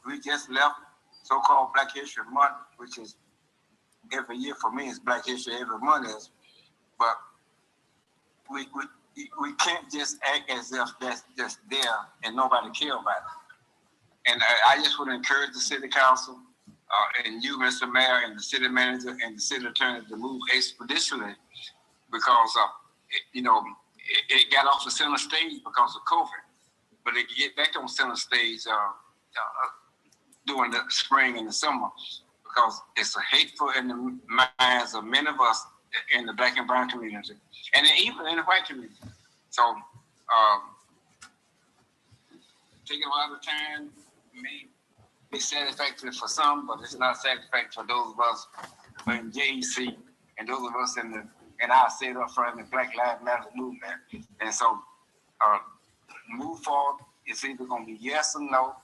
we just left so-called Black History Month, which is every year for me, it's Black History every month is. But we can't just act as if that's just there and nobody care about it. And I just would encourage the city council and you, Mr. Mayor, and the city manager and the city attorney to move expeditiously because it got off the center stage because of COVID, but it can get back on center stage during the spring and the summer because it's a hateful in the minds of many of us in the Black and brown community, and even in the white community. So, taking a lot of time may be satisfactory for some, but it's not satisfactory for those of us in JEC and those of us in our set up front in the Black Lives Matter movement. And so, move forward. It's either going to be yes or no,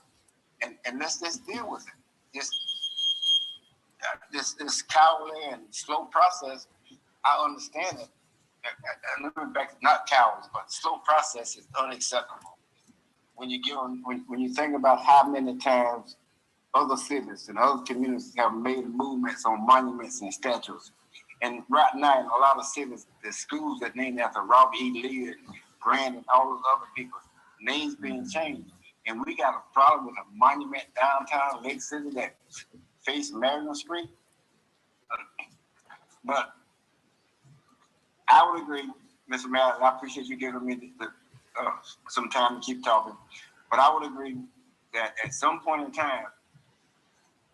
and let's just deal with it. This cowardly and slow process, I understand it. Not cowards, but slow process is unacceptable. When you think about how many times other cities and other communities have made movements on monuments and statues, and right now in a lot of cities, the schools that named after Robert E. Lee and Grant and all those other people, names being changed, and we got a problem with a monument downtown Lake City that face Marion Street. But I would agree, Mr. Mayor, and I appreciate you giving me some time to keep talking, but I would agree that at some point in time,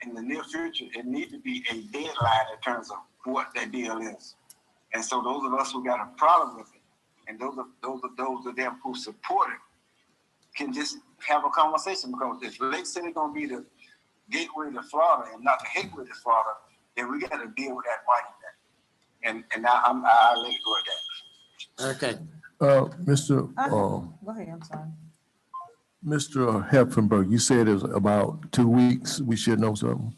in the near future, it needs to be a deadline in terms of what that deal is. And so those of us who got a problem with it, and those of them who support it, can just have a conversation, because if Lake City gonna be the gateway to Florida and not the gateway to Florida, then we got to deal with that monument. And I'll let you go at that. Okay, Mr. Go ahead, I'm sorry. Mr. Heffenberg, you said it was about 2 weeks. We should know something.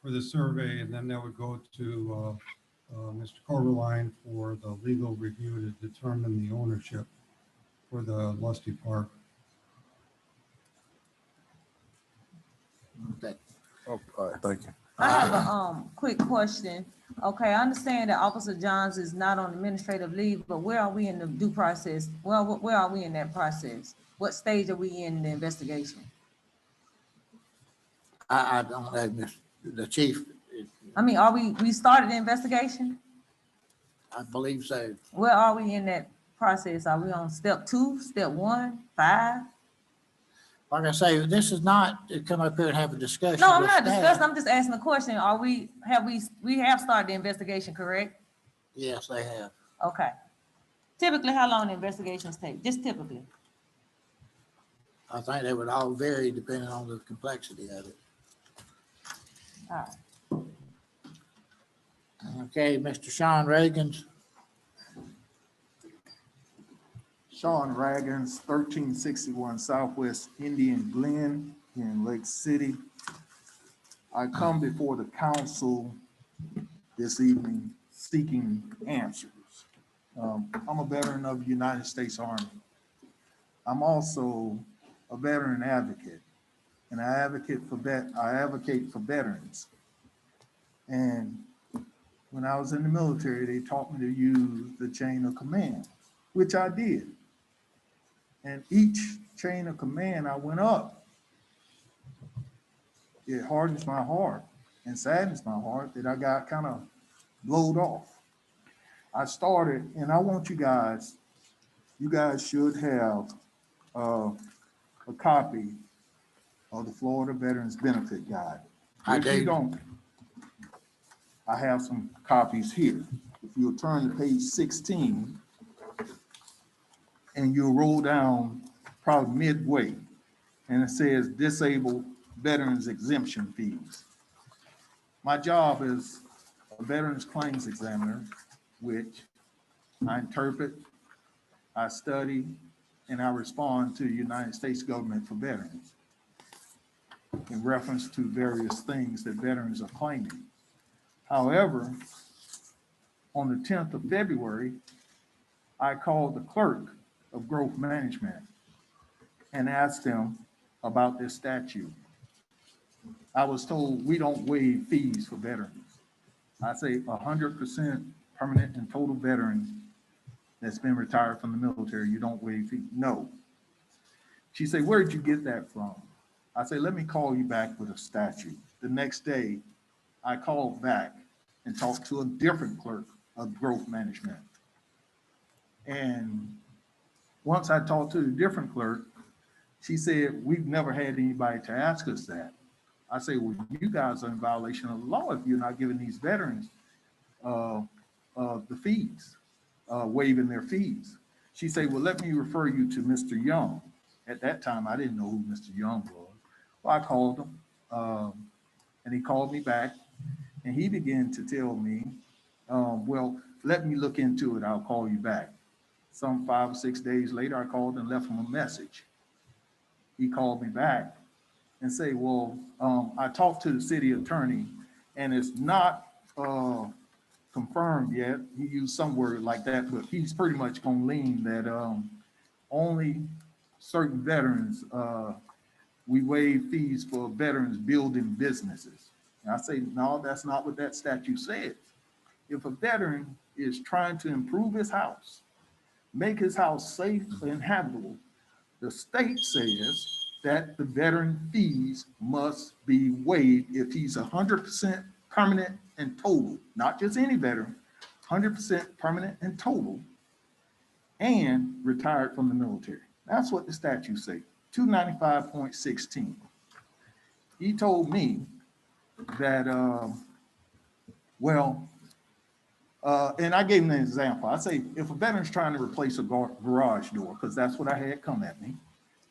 For the survey, and then that would go to Mr. Corberline for the legal review to determine the ownership for the Lusty Park. okay. Oh, all right, thank you. I have a quick question. Okay, I understand that Officer Johns is not on administrative leave, but where are we in the due process? Well, where are we in that process? What stage are we in the investigation? I don't know, the chief, I mean, we started the investigation? I believe so. Where are we in that process? Are we on step 2, step 1, 5? Like I say, this is not to come up here and have a discussion. No, I'm with not staff. discussing, I'm just asking a question. We have started the investigation, correct? Yes, they have. Okay. Typically, how long the investigations take? Just typically? I think they would all vary depending on the complexity of it. All right. Okay, Mr. Sean Reagan's. Sean Raggins, 1361 Southwest Indian Glen here in Lake City. I come before the council this evening seeking answers. I'm a veteran of the United States Army. I'm also a veteran advocate, and I advocate for veterans. And when I was in the military, they taught me to use the chain of command, which I did. And each chain of command I went up, it hardens my heart and saddens my heart that I got kind of blowed off. I started, and I want you guys should have a copy of the Florida Veterans Benefit Guide. If you don't, I have some copies here. If you'll turn to page 16, and you'll roll down probably midway, and it says disabled veterans exemption fees. My job is a veterans claims examiner, which I interpret, I study, and I respond to the United States government for veterans in reference to various things that veterans are claiming. However, on the 10th of February, I called the clerk of growth management and asked them about this statute. I was told we don't waive fees for veterans. I say 100% permanent and total veteran that's been retired from the military, you don't waive fees. No. She said, where did you get that from? I say, let me call you back with a statute. The next day, I called back and talked to a different clerk of growth management. And once I talked to the different clerk, she said, we've never had anybody to ask us that. I say, well, you guys are in violation of the law if you're not giving these veterans the fees, waiving their fees. She said, well, let me refer you to Mr. Young. At that time, I didn't know who Mr. Young was. Well, I called him, and he called me back, and he began to tell me, well, let me look into it. I'll call you back. Some 5 or 6 days later, I called and left him a message. He called me back and say, well, I talked to the city attorney, and it's not confirmed yet. He used some word like that, but he's pretty much gonna lean that only certain veterans, we waive fees for veterans building businesses. And I say, no, that's not what that statute says. If a veteran is trying to improve his house, make his house safe and habitable, the state says that the veteran fees must be waived if he's 100% permanent and total, not just any veteran, 100% permanent and total, and retired from the military. That's what the statute say, 295.16. He told me that, and I gave him an example. I say, if a veteran's trying to replace a garage door, because that's what I had come at me,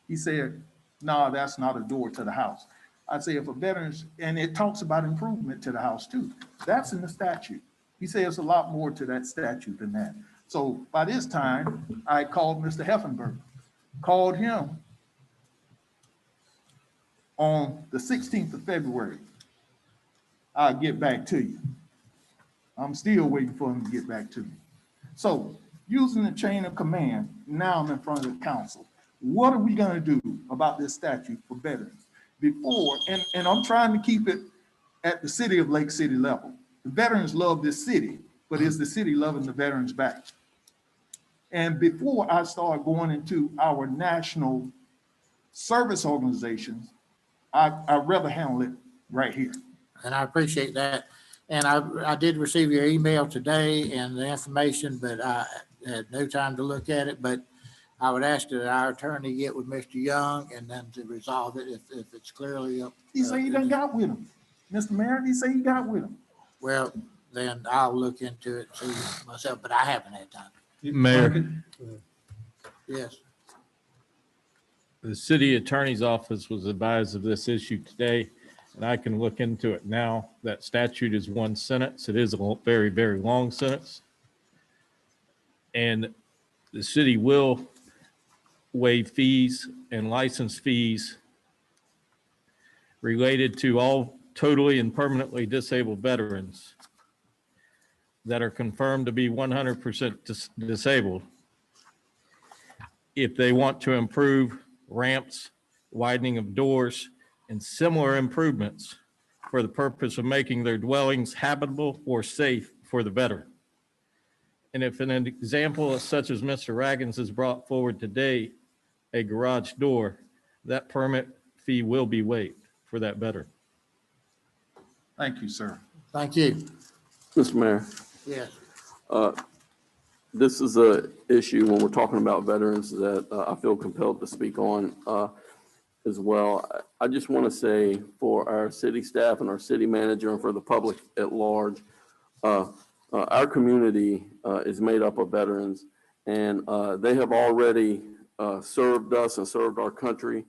he said, no, that's not a door to the house. I say, if a veteran's, and it talks about improvement to the house too. That's in the statute. He says there's a lot more to that statute than that. So by this time, I called Mr. Heffenberg, called him on the 16th of February. I'll get back to you. I'm still waiting for him to get back to me. So using the chain of command, now I'm in front of the council. What are we gonna do about this statute for veterans? Before, and I'm trying to keep it at the city of Lake City level. The veterans love this city, but is the city loving the veterans back? And before I start going into our national service organizations, I'd rather handle it right here. And I appreciate that. And I did receive your email today and the information, but I had no time to look at it. But I would ask that our attorney get with Mr. Young and then to resolve it if it's clearly up. He said he done got with him. Mr. Mayor, he said he got with him. Well, then I'll look into it, see myself, but I haven't had time. Mayor. Yes. The city attorney's office was advised of this issue today. and I can look into it now. That statute is one sentence. It is a very, very long sentence. And the city will waive fees and license fees related to all totally and permanently disabled veterans that are confirmed to be 100% disabled. If they want to improve ramps, widening of doors, and similar improvements for the purpose of making their dwellings habitable or safe for the veteran. And if an example such as Mr. Raggins has brought forward today, a garage door, that permit fee will be waived for that veteran. Thank you, sir. Thank you. Mr. Mayor, Yes. this is a issue when we're talking about veterans that I feel compelled to speak on as well. I just want to say for our city staff and our city manager and for the public at large, our community is made up of veterans, and they have already served us and served our country,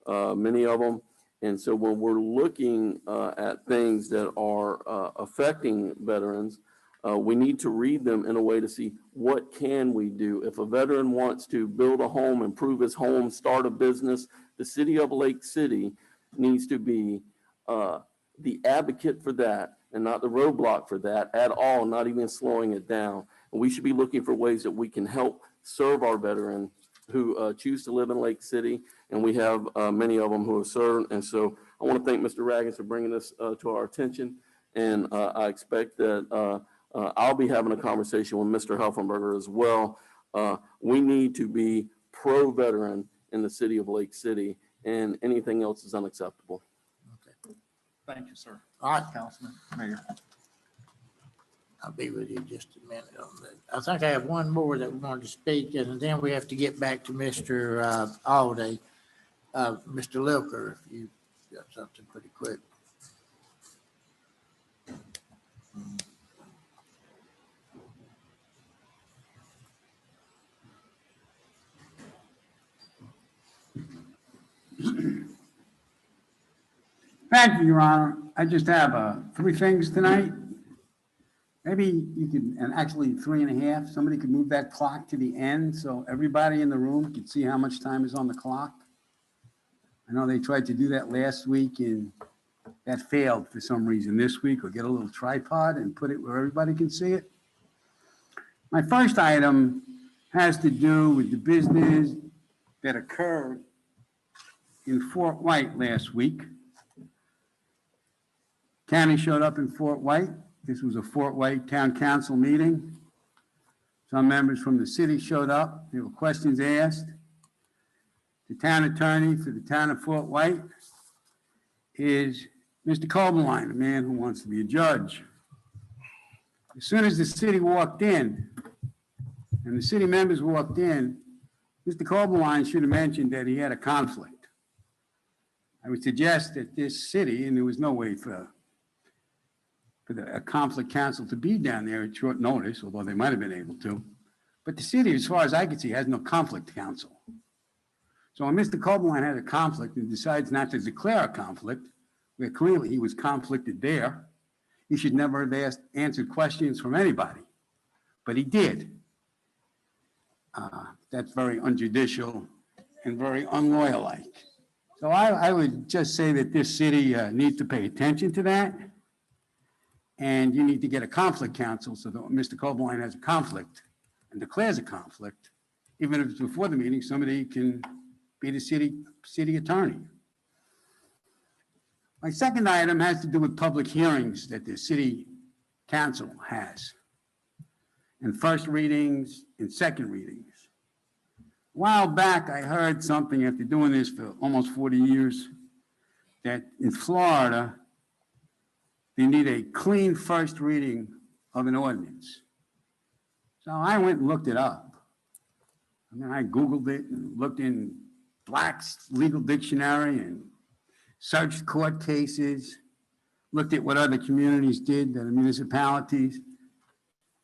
many of them. And so when we're looking at things that are affecting veterans, we need to read them in a way to see what can we do. If a veteran wants to build a home, improve his home, start a business, the city of Lake City needs to be the advocate for that and not the roadblock for that at all, not even slowing it down. And we should be looking for ways that we can help serve our veterans who choose to live in Lake City. And we have many of them who have served. And so I want to thank Mr. Raggins for bringing this to our attention. And I expect that I'll be having a conversation with Mr. Helfenberger as well. We need to be pro-veteran in the city of Lake City, and anything else is unacceptable. Thank you, sir. All right, Councilman, Mayor. I'll be with you just a minute on that. I think I have one more that we're going to speak, and then we have to get back to Mr. Alday. Mr. Lilker, if you got something pretty quick. Thank you, Your Honor. I just have 3 things tonight. Maybe you could, and actually 3.5, somebody could move that clock to the end so everybody in the room could see how much time is on the clock. I know they tried to do that last week and that failed for some reason this week, or get a little tripod and put it where everybody can see it. My first item has to do with the business that occurred in Fort White last week. County showed up in Fort White. This was a Fort White Town Council meeting. Some members from the city showed up. There were questions asked. The town attorney for the town of Fort White is Mr. Coberline, a man who wants to be a judge. As soon as the city walked in, and the city members walked in, Mr. Coberline should have mentioned that he had a conflict. I would suggest that this city, and there was no way for a conflict counsel to be down there at short notice, although they might have been able to. But the city, as far as I can see, has no conflict counsel. So when Mr. Coberline has a conflict and decides not to declare a conflict, where clearly he was conflicted there, he should never have answered questions from anybody. But he did. That's very unjudicial and very unlawyer-like. So I would just say that this city needs to pay attention to that. And you need to get a conflict counsel so that when Mr. Coberline has a conflict and declares a conflict, even if it's before the meeting, somebody can be the city attorney. My second item has to do with public hearings that the city council has, and first readings and second readings. A while back, I heard something after doing this for almost 40 years, that in Florida, they need a clean first reading of an ordinance. So I went and looked it up. I mean, I Googled it and looked in Black's Legal Dictionary and searched court cases, looked at what other communities did, the municipalities,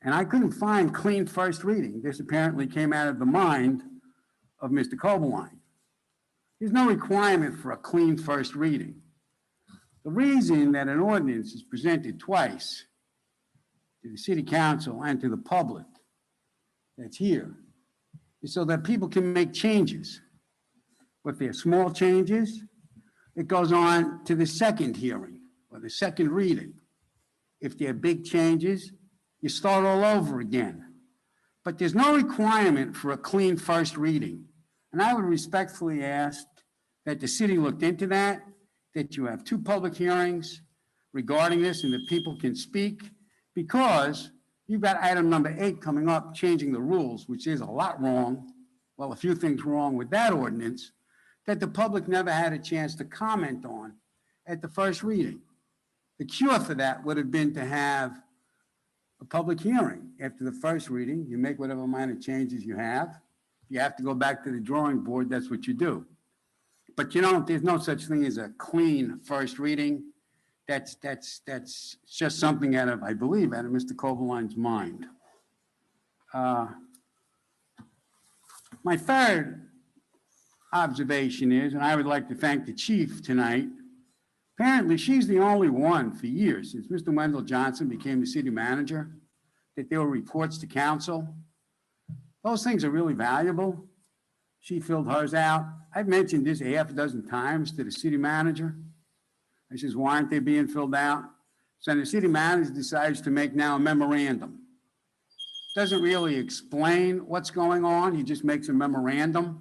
and I couldn't find clean first reading. This apparently came out of the mind of Mr. Coberline. There's no requirement for a clean first reading. The reason that an ordinance is presented twice to the city council and to the public that's here is so that people can make changes. If they're small changes, it goes on to the second hearing or the second reading. If they're big changes, you start all over again. But there's no requirement for a clean first reading. And I would respectfully ask that the city looked into that, that you have 2 public hearings regarding this and that people can speak, because you've got item number 8 coming up, changing the rules, which is a lot wrong. Well, a few things wrong with that ordinance that the public never had a chance to comment on at the first reading. The cure for that would have been to have a public hearing after the first reading. You make whatever minor changes you have. If you have to go back to the drawing board, that's what you do. But there's no such thing as a clean first reading. That's just something out of Mr. Kovaline's mind. My third observation is, and I would like to thank the chief tonight, apparently she's the only one for years, since Mr. Wendell Johnson became the city manager, that there were reports to council. Those things are really valuable. She filled hers out. I've mentioned this 6 times to the city manager. I says, why aren't they being filled out? So the city manager decides to make now a memorandum. Doesn't really explain what's going on. He just makes a memorandum.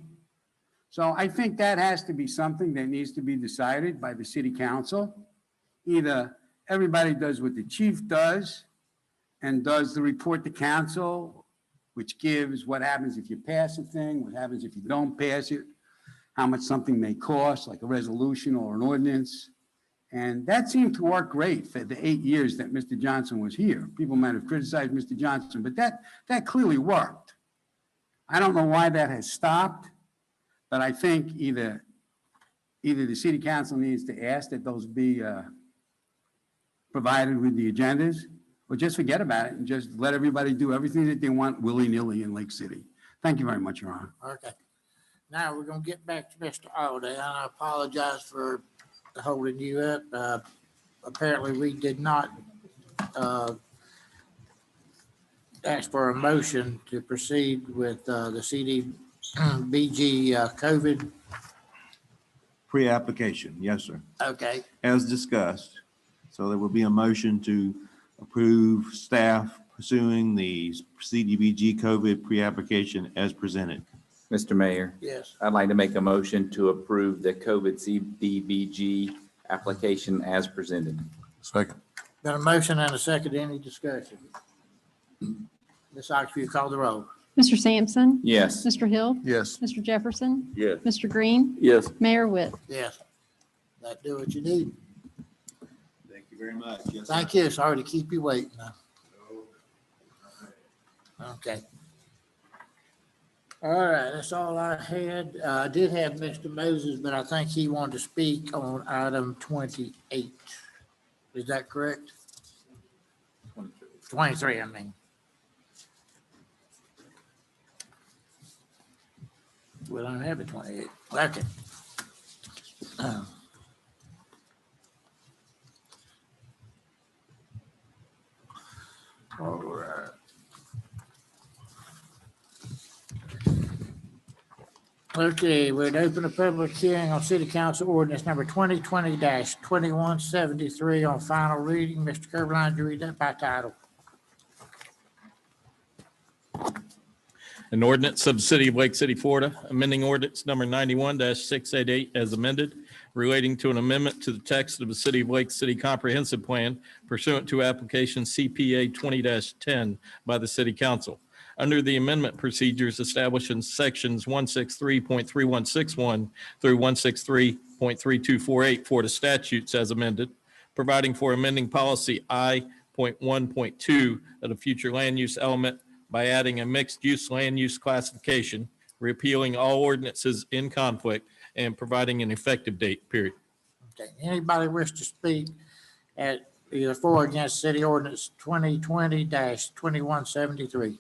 So I think that has to be something that needs to be decided by the city council. Either everybody does what the chief does and does the report to council, which gives what happens if you pass a thing, what happens if you don't pass it, how much something may cost, like a resolution or an ordinance. And that seemed to work great for the 8 years that Mr. Johnson was here. People might have criticized Mr. Johnson, but that clearly worked. I don't know why that has stopped, but I think either the city council needs to ask that those be provided with the agendas, or just forget about it and just let everybody do everything that they want willy-nilly in Lake City. Thank you very much, Your Honor. Okay. Now we're going to get back to Mr. Alday. I apologize for holding you up. Apparently we did not ask for a motion to proceed with the cdbg COVID. Pre-application, yes, sir. Okay. As discussed. So there will be a motion to approve staff pursuing the cdbg COVID pre-application as presented. Mr. Mayor, Yes. I'd like to make a motion to approve the COVID cdbg application as presented. Second. Got a motion and a second. Any discussion? Ms. Ox, will you call the roll? Mr. Sampson? Yes. Mr. Hill? Yes. Mr. Jefferson? Yes. Mr. Green? Yes. Mayor Witt? Yes. That do what you need. Thank you very much. Yes, sir. Thank you. Sorry to keep you waiting. Okay. All right, that's all I had. I did have Mr. Moses, but I think he wanted to speak on item 28. Is that correct? 23, I mean. We don't have a 28. Okay. All right. Okay, we'd open a public hearing on City Council Ordinance number 2020-2173 on final reading. Mr. Kerbeline, do you read that by title? An ordinance of the City of Lake City, Florida, amending ordinance number 91-688 as amended, relating to an amendment to the text of the City of Lake City Comprehensive Plan pursuant to application CPA 20-10 by the City Council. Under the amendment procedures established in sections 163.3161 through 163.3248 for the statutes as amended, providing for amending policy I.1.2 of the future land use element by adding a mixed-use land use classification, repealing all ordinances in conflict, and providing an effective date, period. Okay, anybody wish to speak at either for or against City Ordinance 2020-2173?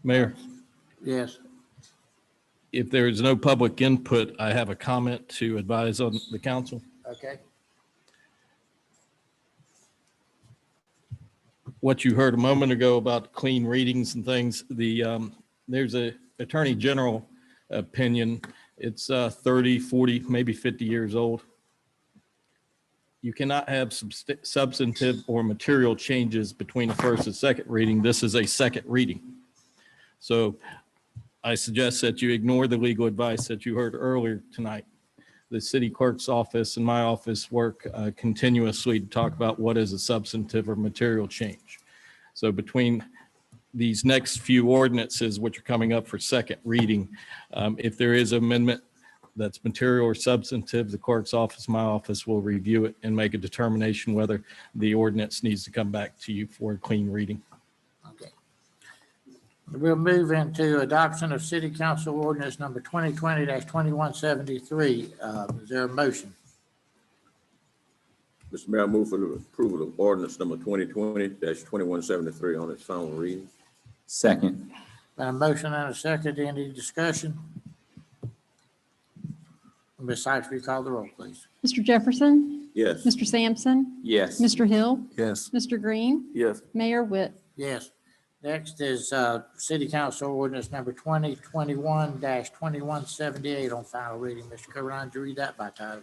Mayor, Yes. If there is no public input, I have a comment to advise on the council. Okay. What you heard a moment ago about clean readings and things, there's a Attorney General opinion. It's 30, 40, maybe 50 years old. You cannot have substantive or material changes between the first and second reading. This is a second reading. So I suggest that you ignore the legal advice that you heard earlier tonight. The city clerk's office and my office work continuously to talk about what is a substantive or material change. So between these next few ordinances, which are coming up for second reading, if there is amendment that's material or substantive, the clerk's office, my office will review it and make a determination whether the ordinance needs to come back to you for a clean reading. Okay. We'll move into adoption of City Council Ordinance number 2020-2173. Is there a motion? Mr. Mayor, I move for the approval of ordinance number 2020-2173 on its final reading. Second. Got a motion and a second. Any discussion? Ms. Sykes, will you call the roll, please? Mr. Jefferson, Yes. Mr. Sampson, Yes. Mr. Hill, Yes. Mr. Green, Yes. Mayor Witt. Yes. Next is City Council Ordinance number 2021-2178 on final reading. Mr. Coron, would you read that by title?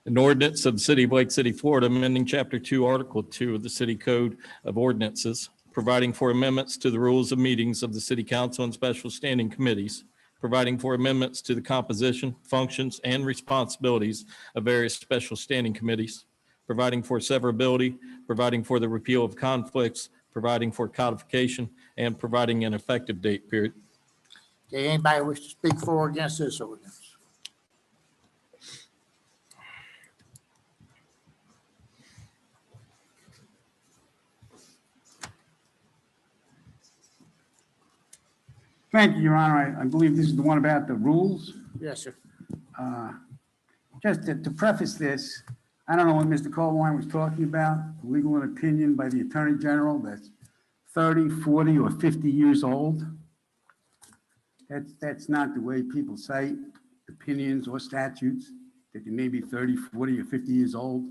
An ordinance of the City of Lake City, Florida, amending Chapter 2, Article 2 of the City Code of Ordinances, providing for amendments to the rules of meetings of the City Council and special standing committees, providing for amendments to the composition, functions, and responsibilities of various special standing committees, providing for severability, providing for the repeal of conflicts, providing for codification, and providing an effective date period. Okay, anybody wish to speak for or against this ordinance? Thank you, Your Honor. I believe this is the one about the rules. Yes, sir. Just to preface this, I don't know what Mr. Colwine was talking about, legal opinion by the Attorney General that's 30, 40, or 50 years old. That's not the way people cite opinions or statutes, that they may be 30, 40, or 50 years old.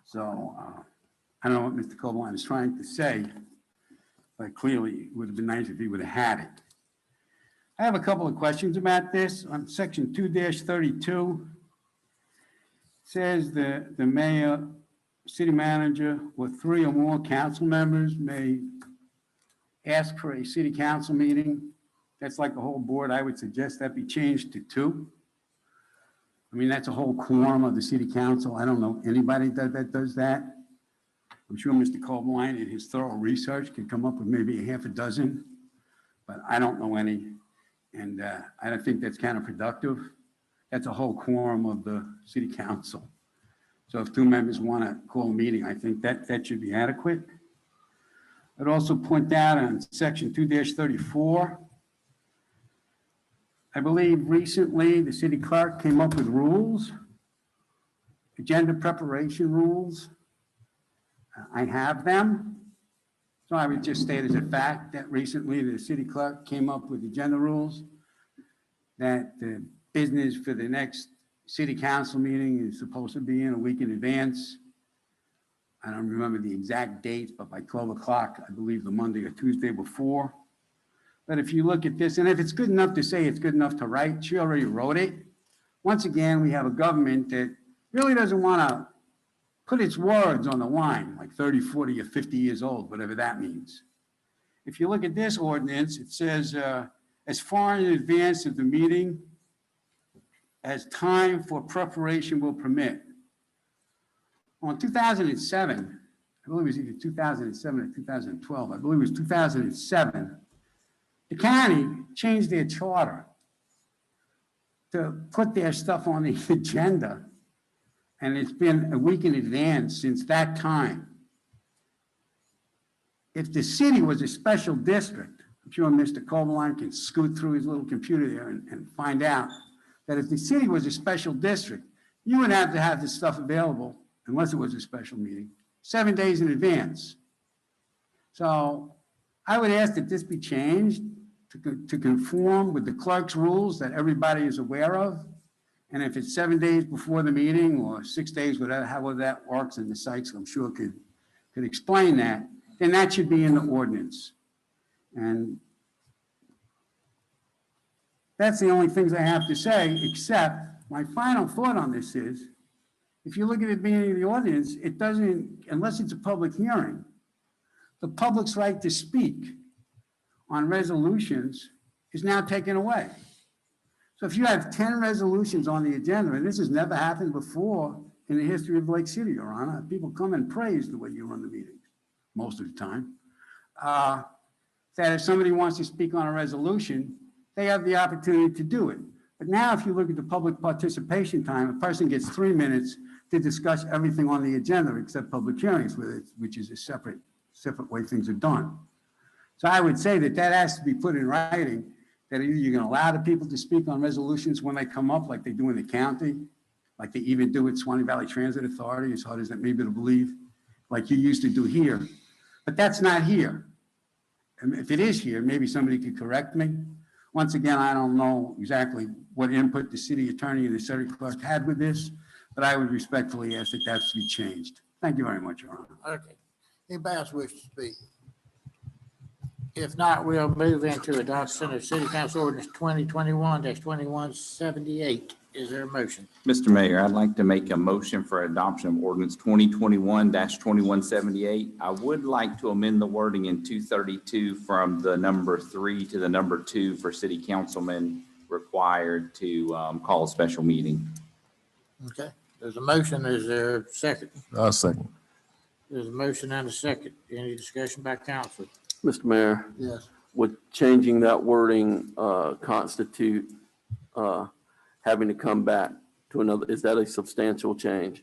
So I don't know what Mr. Colwine is trying to say, but clearly it would have been nice if he would have had it. I have a couple of questions about this. On section 2-32, says the mayor, city manager, or 3 or more council members may ask for a city council meeting. That's like a whole board. I would suggest that be changed to 2. I mean, that's a whole quorum of the city council. I don't know anybody that does that. I'm sure Mr. Colbline in his thorough research can come up with maybe a half a dozen, but I don't know any. And I don't think that's counterproductive. That's a whole quorum of the city council. So if 2 members want to call a meeting, I think that should be adequate. I'd also point out on section 2-34, I believe recently the city clerk came up with rules, agenda preparation rules. I have them. So I would just state as a fact that recently the city clerk came up with agenda rules that the business for the next city council meeting is supposed to be in a week in advance. I don't remember the exact dates, but by 12 o'clock, I believe the Monday or Tuesday before. But if you look at this, and if it's good enough to say it's good enough to write, she already wrote it. Once again, we have a government that really doesn't want to put its words on the line, like 30, 40, or 50 years old, whatever that means. If you look at this ordinance, it says, as far in advance of the meeting as time for preparation will permit. Well, in 2007, I believe it was either 2007 or 2012, I believe it was 2007, the county changed their charter to put their stuff on the agenda. And it's been a week in advance since that time. If the city was a special district, I'm sure Mr. Colbline can scoot through his little computer there and find out that if the city was a special district, you would have to have this stuff available, unless it was a special meeting, 7 days in advance. So I would ask that this be changed to conform with the clerk's rules that everybody is aware of. And if it's 7 days before the meeting or 6 days, whatever, however that works, and the sites, I'm sure could explain that, then that should be in the ordinance. And that's the only things I have to say, except my final thought on this is, if you look at the beginning of the ordinance, it doesn't, unless it's a public hearing, the public's right to speak on resolutions is now taken away. So if you have 10 resolutions on the agenda, and this has never happened before in the history of Lake City, Your Honor, people come and praise the way you run the meetings, most of the time, that if somebody wants to speak on a resolution, they have the opportunity to do it. But now if you look at the public participation time, a person gets 3 minutes to discuss everything on the agenda except public hearings, which is a separate way things are done. So I would say that has to be put in writing, that either you're going to allow the people to speak on resolutions when they come up, like they do in the county, like they even do at Swanee Valley Transit Authority, as hard as that may be to believe, like you used to do here. But that's not here. And if it is here, maybe somebody could correct me. Once again, I don't know exactly what input the city attorney and the city clerk had with this, but I would respectfully ask that that be changed. Thank you very much, Your Honor. Okay. Anybody else wish to speak? If not, we'll move into adoption of City Council Ordinance 2021-2178. Is there a motion? Mr. Mayor, I'd like to make a motion for adoption of ordinance 2021-2178. I would like to amend the wording in 232 from the number 3 to the number 2 for city councilmen required to call a special meeting. Okay, there's a motion. Is there a second? I'll second. There's a motion and a second. Any discussion by council? Mr. Mayor, Yes. would changing that wording constitute having to come back to another, is that a substantial change?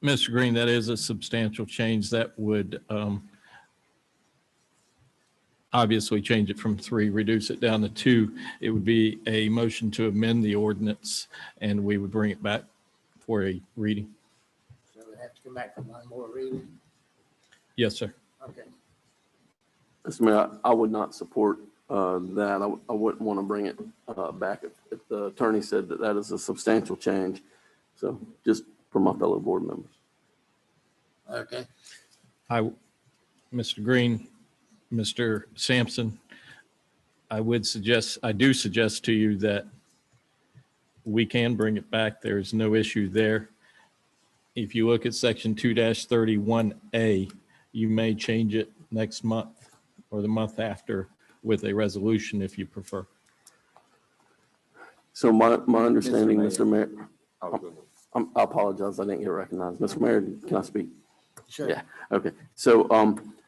Mr. Green, that is a substantial change that would obviously change it from 3, reduce it down to 2. It would be a motion to amend the ordinance, and we would bring it back for a reading. So we have to come back for one more reading. Yes, sir. Okay. Mr. Mayor, I would not support that. I wouldn't want to bring it back if the attorney said that is a substantial change. So just for my fellow board members. Okay. Mr. Green, Mr. Sampson, I do suggest to you that we can bring it back. There's no issue there. If you look at section 2-31A, you may change it next month or the month after with a resolution if you prefer. So my understanding, Mr. Mr. Mayor, Oh, go ahead. I apologize, I didn't get recognized. Mr. Mayor, can I speak? Sure. Yeah, okay. So,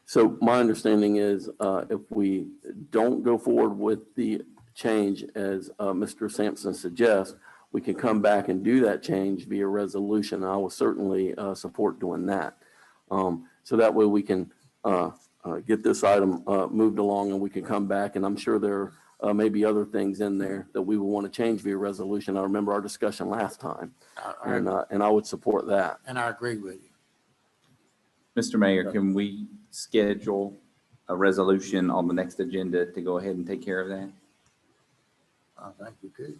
so my understanding is if we don't go forward with the change as Mr. Sampson suggests, we can come back and do that change via resolution. I will certainly support doing that. So that way we can get this item moved along and we can come back, and I'm sure there may be other things in there that we will want to change via resolution. I remember our discussion last time, and I would support that. And I agree with you. Mr. Mayor, can we schedule a resolution on the next agenda to go ahead and take care of that? I think we could.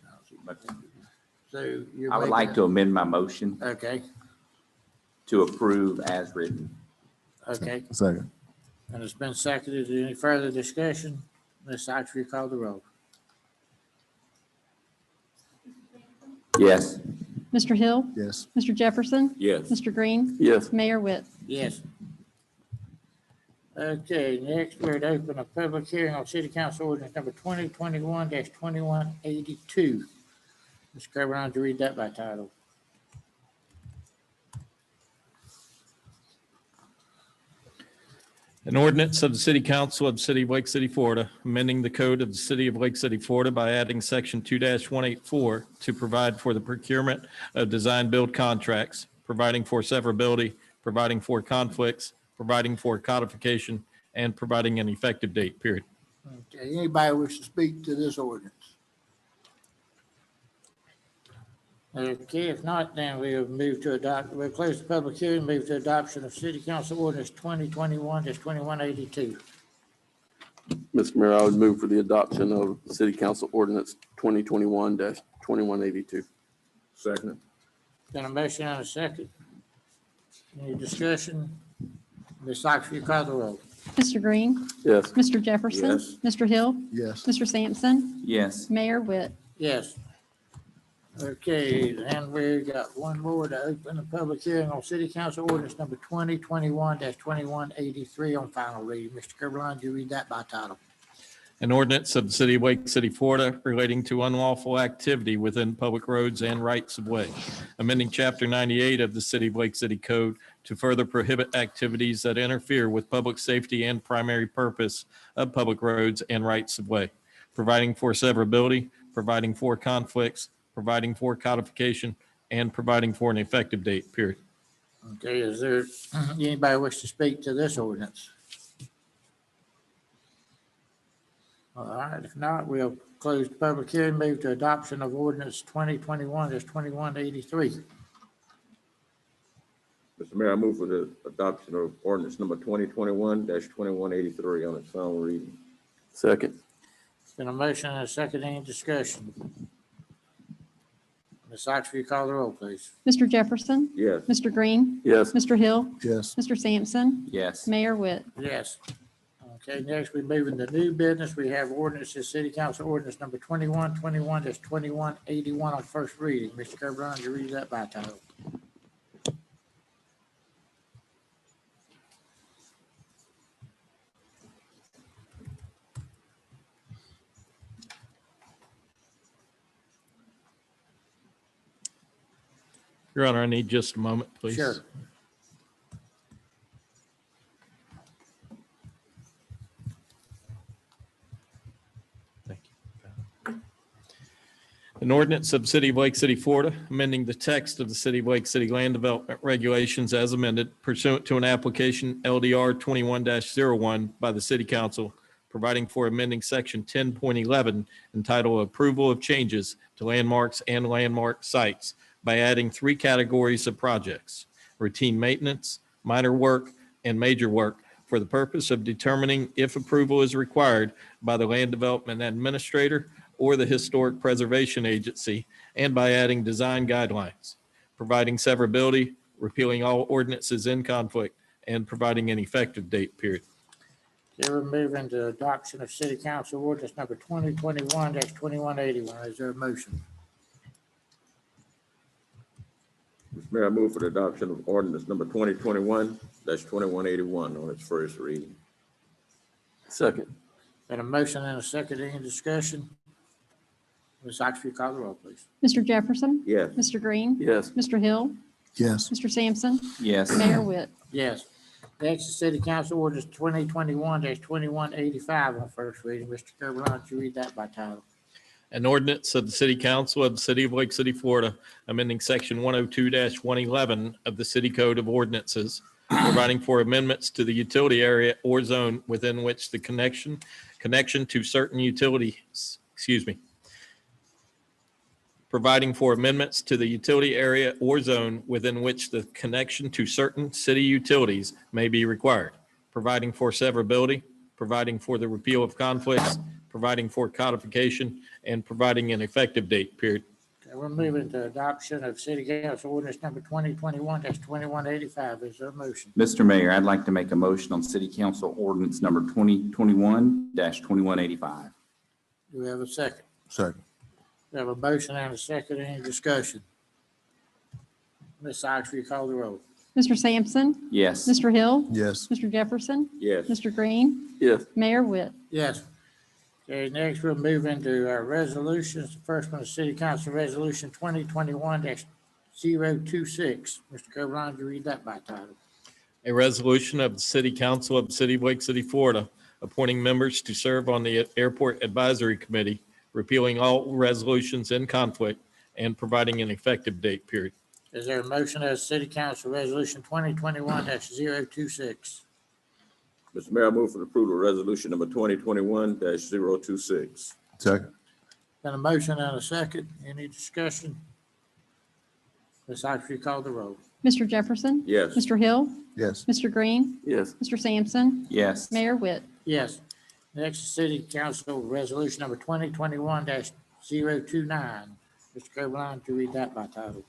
So you're I would like to amend my motion Okay, to approve as written. okay. Second. And it's been seconded. Any further discussion? Ms. Sykes, will you call the roll? Yes. Mr. Hill, Yes. Mr. Jefferson, Yes. Mr. Green, Yes, Mayor Witt. Yes. Okay, next we're to open a public hearing on City Council Ordinance number 2021-2182. Ms. Carbolina, to read that by title. An ordinance of the City Council of the City of Lake City, Florida, amending the code of the City of Lake City, Florida by adding section 2-184 to provide for the procurement of design-build contracts, providing for severability, providing for conflicts, providing for codification, and providing an effective date, period. Okay, anybody wish to speak to this ordinance? Okay, if not, then we'll we'll close the public hearing, move to adoption of City Council Ordinance 2021-2182. Mr. Mayor, I would move for the adoption of City Council Ordinance 2021-2182. Second. Got a motion and a second. Any discussion? Ms. Oxford, you call the roll. Mr. Green, Yes. Mr. Jefferson, Yes. Mr. Hill, Yes. Mr. Sampson, Yes. Mayor Witt. Yes. Okay, and we got one more to open the public hearing on City Council Ordinance number 2021-2183 on final reading. Mr. Kirkland, do you read that by title? An ordinance of the City of Wake City, Florida relating to unlawful activity within public roads and rights of way, amending Chapter 98 of the City of Wake City Code to further prohibit activities that interfere with public safety and primary purpose of public roads and rights of way, providing for severability, providing for conflicts, providing for codification, and providing for an effective date, period. Okay, is there anybody wish to speak to this ordinance? All right, if not, we'll close the public hearing, move to adoption of ordinance 2021-2183. Mr. Mayor, I move for the adoption of ordinance number 2021-2183 on its final reading. Second. It's been a motion and a second. Any discussion? Ms. Oxford, you call the roll, please. Mr. Jefferson, Yes. Mr. Green, Yes. Mr. Hill, Yes. Mr. Sampson, Yes. Mayor Witt. Yes. Okay, next we move into new business. We have ordinances, City Council Ordinance number 2121-2181 on first reading. Mr. Kirkland, you read that by title. Your Honor, I need just a moment, please. Sure. Thank you. An ordinance of the City of Lake City, Florida, amending the text of the City of Lake City Land Development Regulations as amended pursuant to an application LDR 21-01 by the City Council, providing for amending Section 10.11 entitled Approval of Changes to Landmarks and Landmark Sites by adding 3 categories of projects: routine maintenance, minor work, and major work, for the purpose of determining if approval is required by the Land Development Administrator or the Historic Preservation Agency, and by adding design guidelines, providing severability, repealing all ordinances in conflict, and providing an effective date, period. Okay, we're moving to adoption of City Council Ordinance number 2021-2181. Is there a motion? Mr. Mayor, I move for the adoption of ordinance number 2021-2181 on its first reading. Second. Got a motion and a second. Any discussion? Ms. Oxford, call the roll, please. Mr. Jefferson, Yes. Mr. Green, Yes. Mr. Hill, Yes. Mr. Sampson, Yes. Mayor Witt. Yes. Next is City Council Ordinance 2021-2185 on first reading. Mr. Kirkland, why don't you read that by title? An ordinance of the City Council of the City of Lake City, Florida, amending Section 102-111 of the City Code of Ordinances, providing for amendments to the utility area or zone within which the connection to certain utilities, providing for amendments to the utility area or zone within which the connection to certain city utilities may be required, providing for severability, providing for the repeal of conflicts, providing for codification, and providing an effective date, period. Okay, we're moving to adoption of City Council Ordinance number 2021-2185. Is there a motion? Mr. Mayor, I'd like to make a motion on City Council Ordinance number 2021-2185. Do we have a second? Second. We have a motion and a second. Any discussion? Ms. Oxford, you call the roll. Mr. Sampson, Yes. Mr. Hill, Yes. Mr. Jefferson, Yes. Mr. Green, Yes. Mayor Witt. Yes. Okay, next we'll move into our resolutions. The first one is City Council Resolution 2021-026. Mr. Kirkland, you read that by title. A resolution of the City Council of the City of Lake City, Florida, appointing members to serve on the Airport Advisory Committee, repealing all resolutions in conflict, and providing an effective date, period. Is there a motion as City Council Resolution 2021-026? Mr. Mayor, I move for the approval of resolution number 2021-026. Second. Got a motion and a second. Any discussion? Ms. Oxford, call the roll. Mr. Jefferson, Yes. Mr. Hill, Yes. Mr. Green, Yes. Mr. Sampson, Yes. Mayor Witt. Yes. Next, is City Council Resolution number 2021-029. Mr. Copeland, to read that by title.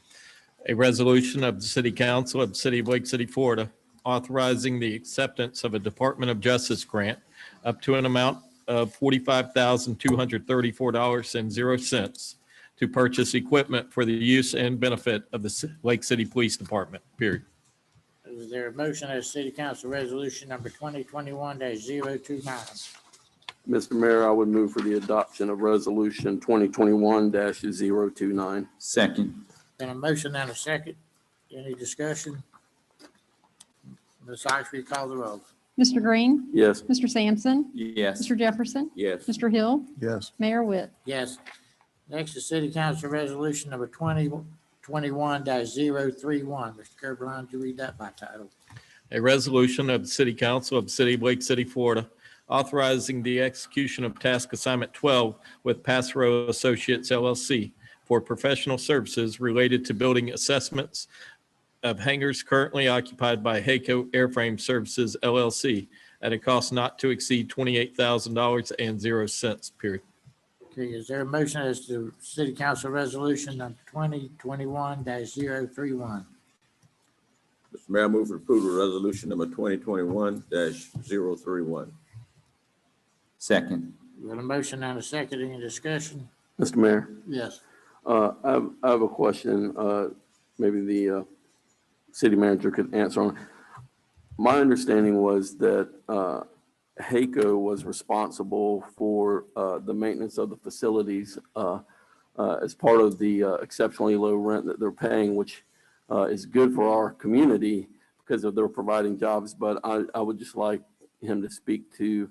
A resolution of the City Council of the City of Lake City, Florida, authorizing the acceptance of a Department of Justice grant up to an amount of $45,234.00 to purchase equipment for the use and benefit of the Lake City Police Department, period. Is there a motion as City Council Resolution number 2021-029? Mr. Mayor, I would move for the adoption of resolution 2021-029. Second. Been a motion and a second. Any discussion? Ms. Ox, will you call the roll? Mr. Green? Yes. Mr. Sampson? Yes. Mr. Jefferson? Yes. Mr. Hill? Yes. Mayor Witt? Yes. Next is City Council Resolution number 2021-031. Mr. Copeland, would you read that by title? A resolution of the City Council of the City of Lake City, Florida, authorizing the execution of Task Assignment 12 with Passrow Associates LLC for professional services related to building assessments of hangars currently occupied by HACO Airframe Services LLC at a cost not to exceed $28,000.00, period. Okay, is there a motion as to City Council Resolution number 2021-031? Mr. Mayor, I move for approval of resolution number 2021-031. Second. We have a motion and a second. Any discussion? Mr. Mayor, Yes. I have a question, maybe the city manager could answer on. My understanding was that HACO was responsible for the maintenance of the facilities as part of the exceptionally low rent that they're paying, which is good for our community because of their providing jobs. But I would just like him to speak to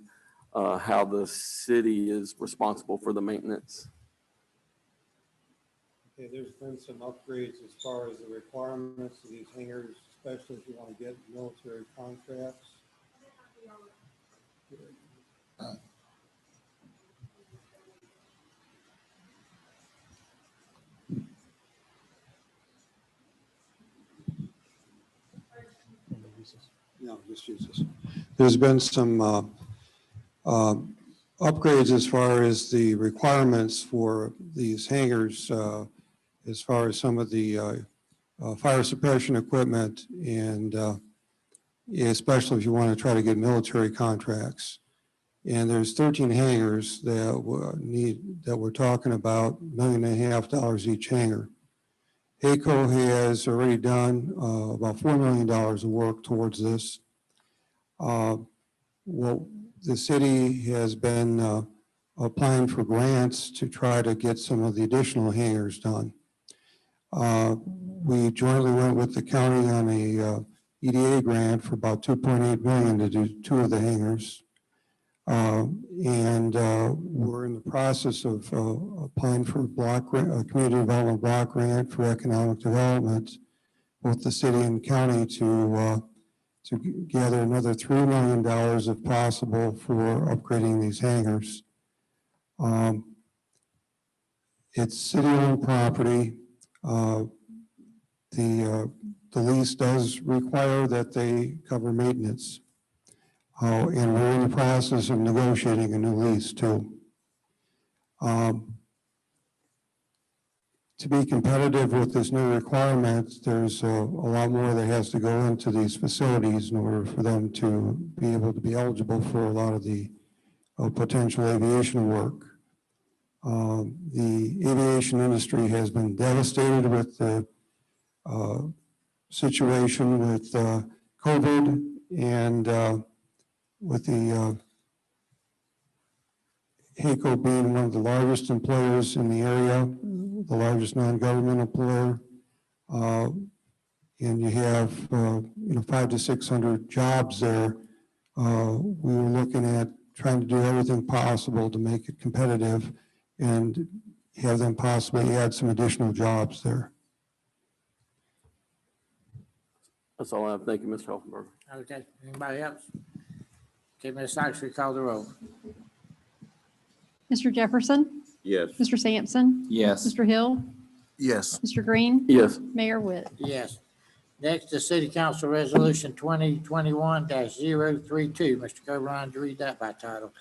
how the city is responsible for the maintenance. Okay, there's been some upgrades as far as the requirements of these hangars, especially if you want to get military contracts. No, just use this. There's been some upgrades as far as the requirements for these hangars, as far as some of the fire suppression equipment, and especially if you want to try to get military contracts. And there's 13 hangars that we're talking about, $1.5 million each hangar. HACO has already done about $4 million of work towards this. Well, the city has been applying for grants to try to get some of the additional hangars done. We jointly went with the county on a EDA grant for about $2.8 million to do 2 of the hangars. And we're in the process of applying for a community development block grant for economic development, both the city and county, to gather another $3 million if possible for upgrading these hangars. It's city-owned property. The lease does require that they cover maintenance. And we're in the process of negotiating a new lease too. To be competitive with this new requirement, there's a lot more that has to go into these facilities in order for them to be able to be eligible for a lot of the potential aviation work. The aviation industry has been devastated with the situation with COVID and with the HACO being one of the largest employers in the area, the largest non-government employer, and you have 500 to 600 jobs there. We were looking at trying to do everything possible to make it competitive and have them possibly add some additional jobs there. That's all I have. Thank you, Mr. Hoffenberg. Okay, anybody else? Okay, Ms. Sykes, we call the roll. Mr. Jefferson? Yes. Mr. Sampson? Yes. Mr. Hill? Yes. Mr. Green? Yes. Mayor Witt? Yes. Next is City Council Resolution 2021-032. Mr. Copeland, to read that by title.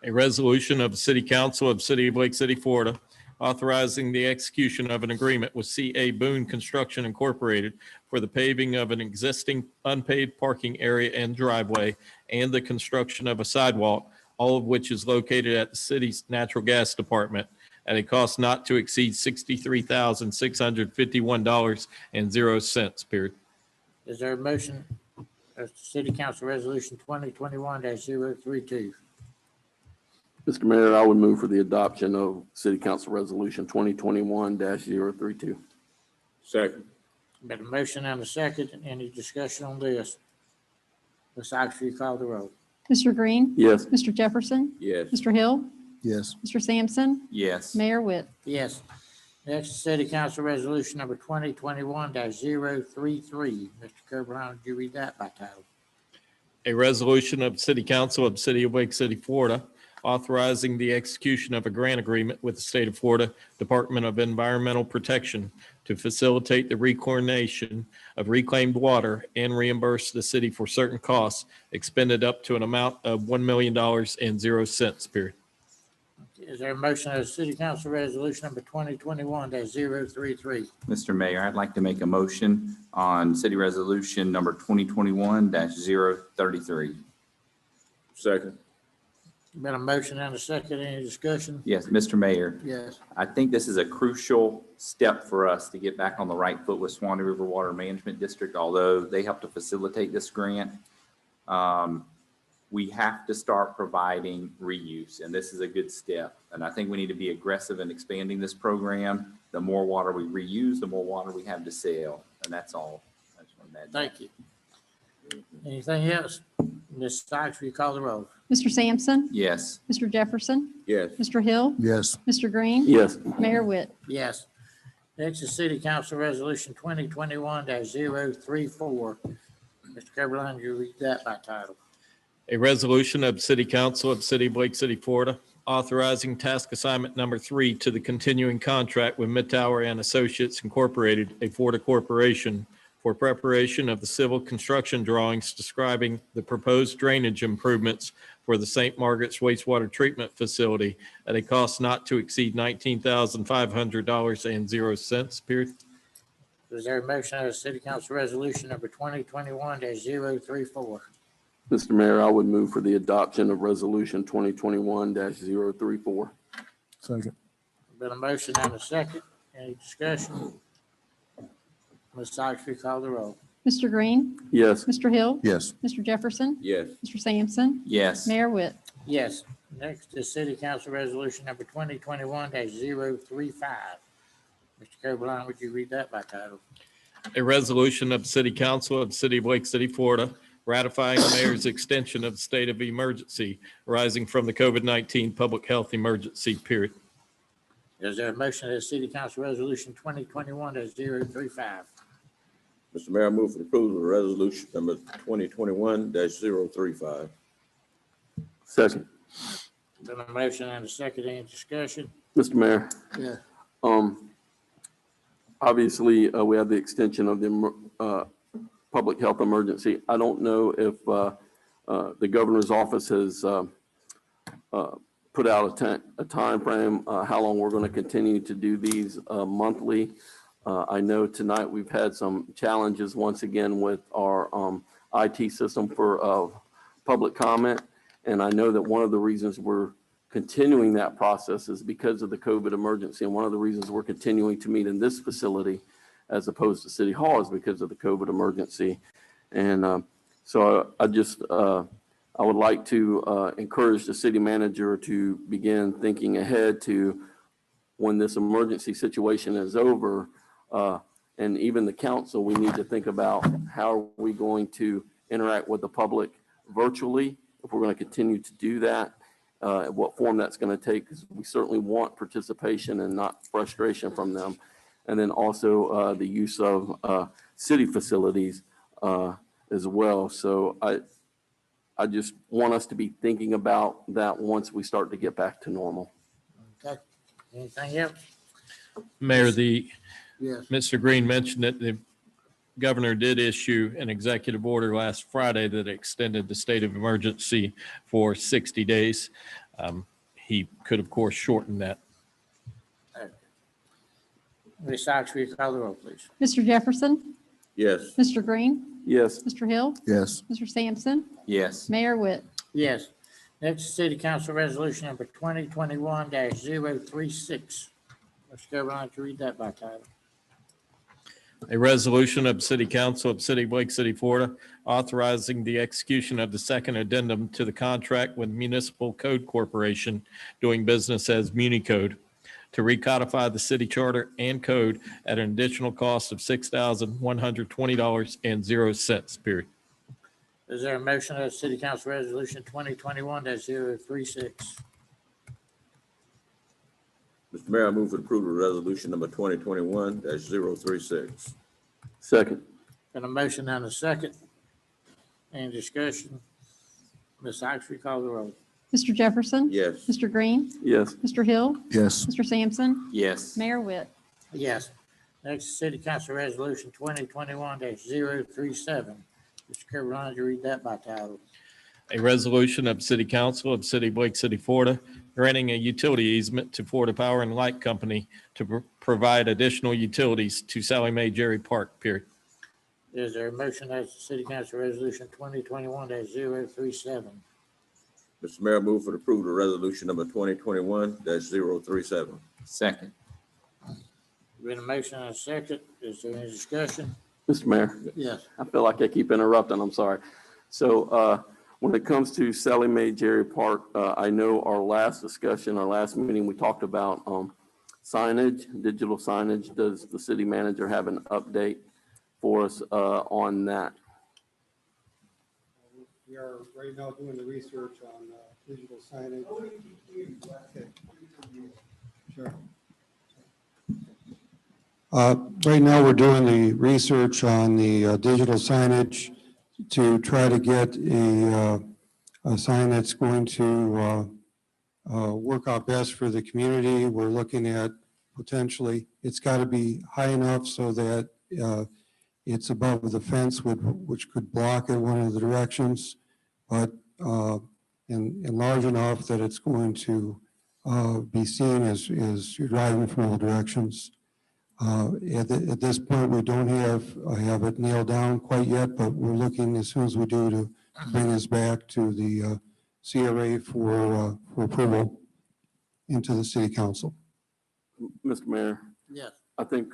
A resolution of the City Council of the City of Lake City, Florida, authorizing the execution of an agreement with C.A. Boone Construction Incorporated for the paving of an existing unpaved parking area and driveway and the construction of a sidewalk, all of which is located at the city's natural gas department at a cost not to exceed $63,651.00, period. Is there a motion? City Council Resolution 2021-032. Mr. Mayor, I would move for the adoption of City Council Resolution 2021-032. Second. Been a motion and a second. Any discussion on this? Ms. Ox, will you call the roll? Mr. Green? Yes. Mr. Jefferson? Yes. Mr. Hill? Yes. Mr. Sampson? Yes. Mayor Witt? Yes. Next, is City Council Resolution number 2021-033. Mr. Kirkland, would you read that by title? A resolution of the City Council of the City of Lake City, Florida, authorizing the execution of a grant agreement with the State of Florida Department of Environmental Protection to facilitate the reclamation of reclaimed water and reimburse the city for certain costs expended up to an amount of $1 million and 0 cents, period. Is there a motion as City Council Resolution number 2021-033? Mr. Mayor, I'd like to make a motion on City Resolution number 2021-033. Second. Been a motion and a second. Any discussion? Yes, Mr. Mayor, Yes. I think this is a crucial step for us to get back on the right foot with Swanee River Water Management District, although they help to facilitate this grant. We have to start providing reuse, and this is a good step. And I think we need to be aggressive in expanding this program. The more water we reuse, the more water we have to sell, and that's all. I just wanted to add that. Thank you. Anything else? Ms. Sykes, will you call the roll? Mr. Sampson? Yes. Mr. Jefferson? Yes. Mr. Hill? Yes. Mr. Green? Yes. Mayor Witt? Yes. Next is City Council Resolution 2021-034. Mr. Kirkland, you read that by title. A resolution of the City Council of the City of Lake City, Florida, authorizing task assignment number 3 to the continuing contract with Midtower and Associates Incorporated, a Florida corporation, for preparation of the civil construction drawings describing the proposed drainage improvements for the St. Margaret's wastewater treatment facility at a cost not to exceed $19,500 and 0 cents, period. Is there a motion as City Council Resolution number 2021-034? Mr. Mayor, I would move for the adoption of Resolution 2021-034. Second. Been a motion and a second. Any discussion? Ms. Sykes, will you call the roll? Mr. Green? Yes. Mr. Hill? Yes. Mr. Jefferson? Yes. Mr. Sampson? Yes. Mayor Witt? Yes. Next is City Council Resolution number 2021-035. Mr. Kirkland, would you read that by title? A resolution of the City Council of the City of Lake City, Florida, ratifying the mayor's extension of the state of emergency arising from the COVID-19 public health emergency, period. Is there a motion as City Council Resolution 2021-035? Mr. Mayor, I move for the approval of resolution number 2021-035. Second. Been a motion and a second. Any discussion? Mr. Mayor, Yeah. obviously, we have the extension of the public health emergency. I don't know if the governor's office has put out a time frame, how long we're going to continue to do these monthly. I know tonight we've had some challenges once again with our IT system for public comment. And I know that one of the reasons we're continuing that process is because of the COVID emergency. And one of the reasons we're continuing to meet in this facility as opposed to City Hall is because of the COVID emergency. And so I would like to encourage the city manager to begin thinking ahead to when this emergency situation is over, and even the council, we need to think about how are we going to interact with the public virtually, if we're going to continue to do that, what form that's going to take, because we certainly want participation and not frustration from them. And then also the use of city facilities as well. So I just want us to be thinking about that once we start to get back to normal. Okay. Anything else? Mayor, Yes. Mr. Green mentioned that the governor did issue an executive order last Friday that extended the state of emergency for 60 days. He could, of course, shorten that. Ms. Ox, will you call the roll, please? Mr. Jefferson, Yes. Mr. Green, Yes. Mr. Hill, Yes. Mr. Sampson, Yes. Mayor Witt. Yes. Next, City Council Resolution number 2021-036. Mr. Carolina, to read that by title. A resolution of City Council of City of Lake City, Florida, authorizing the execution of the second addendum to the contract with Municipal Code Corporation doing business as MuniCode to recodify the city charter and code at an additional cost of $6,120.00, period. Is there a motion of City Council Resolution 2021-036? Mr. Mayor, I move for approval of resolution number 2021-036. Second. Got a motion and a second. Any discussion? Ms. Ox, will you call the roll? Mr. Jefferson, Yes. Mr. Green, Yes. Mr. Hill, Yes. Mr. Sampson, Yes. Mayor Witt. Yes. Next, City Council Resolution 2021-037. Mr. Carolina, to read that by title. A resolution of City Council of City of Lake City, Florida, granting a utility easement to Florida Power and Light Company to provide additional utilities to Sally Mae Jerry Park, period. Is there a motion as City Council Resolution 2021-037? Mr. Mayor, I move for approval of resolution number 2021-037. Second. Been a motion and a second. Is there any discussion? Mr. Mayor, Yes. I feel like I keep interrupting. I'm sorry. So when it comes to Sally Mae Jerry Park, I know our last discussion, our last meeting, we talked about signage, digital signage. Does the city manager have an update for us on that? We are right now doing the research on digital signage. Okay. Sure. Right now, we're doing the research on the digital signage to try to get a sign that's going to work out best for the community. We're looking at potentially, it's got to be high enough so that it's above the fence, which could block in one of the directions, but and large enough that it's going to be seen as you're driving from all directions. At this point, we don't have it nailed down quite yet, but we're looking as soon as we do to bring this back to the CRA for approval into the city council. Mr. Mayor, Yes. I think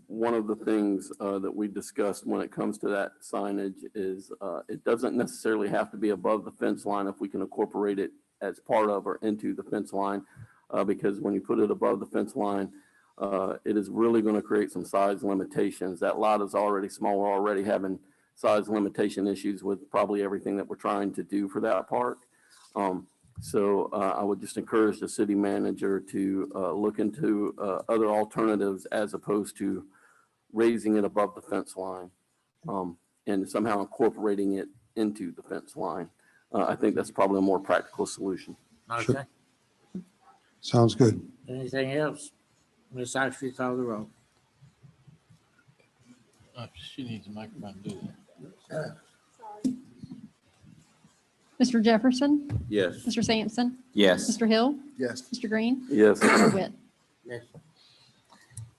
one of the things that we discussed when it comes to that signage is it doesn't necessarily have to be above the fence line if we can incorporate it as part of or into the fence line, because when you put it above the fence line, it is really going to create some size limitations. That lot is already small. We're already having size limitation issues with probably everything that we're trying to do for that park. So I would just encourage the city manager to look into other alternatives as opposed to raising it above the fence line and somehow incorporating it into the fence line. I think that's probably a more practical solution. Okay. Sure. Sounds good. Anything else? Ms. Ox, will you call the roll? She needs a microphone to do that. Mr. Jefferson, Yes. Mr. Sampson, Yes. Mr. Hill, Yes. Mr. Green, Yes. Mayor Witt. Yes.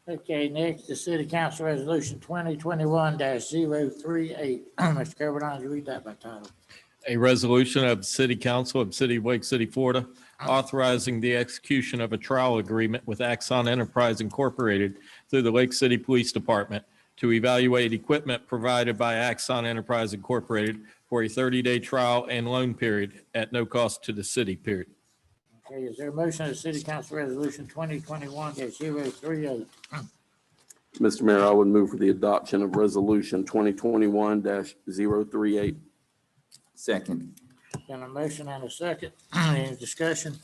Okay, next, the City Council Resolution 2021-038. Mr. Carolina, read that by title. A resolution of the City Council of City of Lake City, Florida, authorizing the execution of a trial agreement with Axon Enterprise Incorporated through the Lake City Police Department to evaluate equipment provided by Axon Enterprise Incorporated for a 30-day trial and loan period at no cost to the city, period. Okay, is there a motion of the City Council Resolution 2021-038? Mr. Mayor, I would move for the adoption of resolution 2021-038. Second. Got a motion and a second. Any discussion?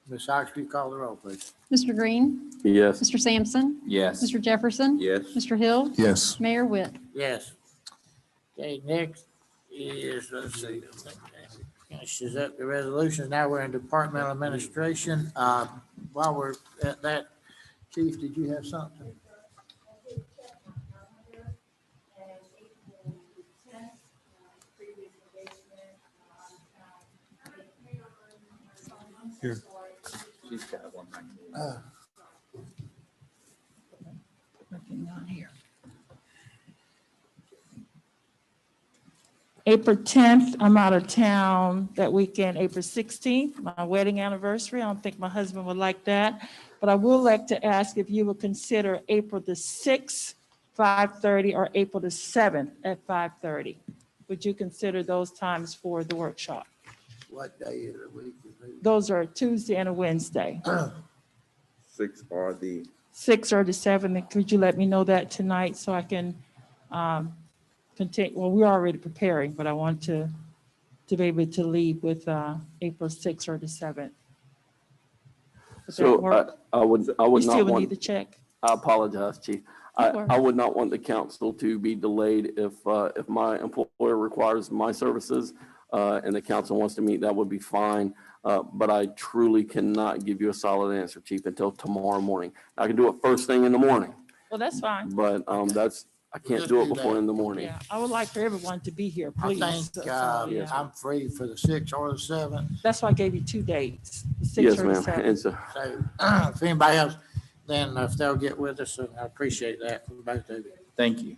Ms. Ox, will you call the roll, please? Mr. Green, Yes. Mr. Sampson, Yes. Mr. Jefferson, Yes. Mr. Hill, Yes. Mayor Witt. Yes. Okay, next is, let's see, finishes up the resolutions. Now we're in departmental administration. While we're at that, Chief, did you have something? Here. She's got one right here. Looking on here. April 10th, I'm out of town that weekend. April 16th, my wedding anniversary. I don't think my husband would like that. But I would like to ask if you would consider April the 6th, 5:30, or April the 7th at 5:30. Would you consider those times for the workshop? What day of the week is it? Those are Tuesday and a Wednesday. 6 or the 6 or the 7th. Could you let me know that tonight so I can continue? Well, we're already preparing, but I want to be able to leave with April 6th or the 7th. Would that So work? I would You not still would need want, the check? I apologize, Chief. Don't I worry. would not want the council to be delayed if my employer requires my services and the council wants to meet, that would be fine. But I truly cannot give you a solid answer, Chief, until tomorrow morning. I can do it first thing in the morning, Well, that's fine. but I can't Just do it do before that. in the morning. Yeah, I would like for everyone to be here, I please. think So, yeah. I'm free for the 6th or the 7th. That's why I gave you 2 dates, the 6th Yes, or the ma'am. 7th. And so, So if anybody else, then if they'll get with us, I appreciate that from both of you. Thank you.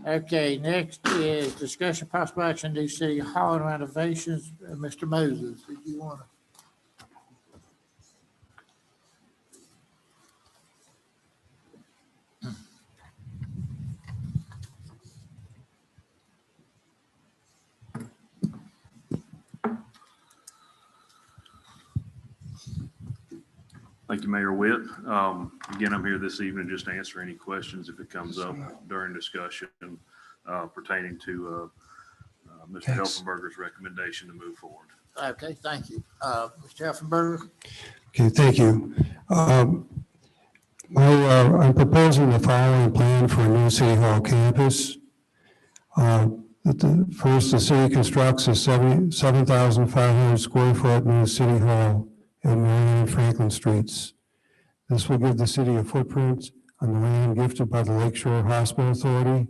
Okay, next is discussion possible action, do City Hall renovations. Mr. Moses, did you want to? Thank you, Mayor Witt. Again, I'm here this evening just to answer any questions if it comes up during discussion pertaining to Mr. Helfenberger's recommendation to move forward. Okay, thank you. Mr. Effenberger? Okay, thank you. I'm proposing the following plan for a new City Hall campus. First, the city constructs a 7,500 square foot new City Hall at Marion and Franklin Streets. This will give the city a footprint on the land gifted by the Lakeshore Hospital Authority.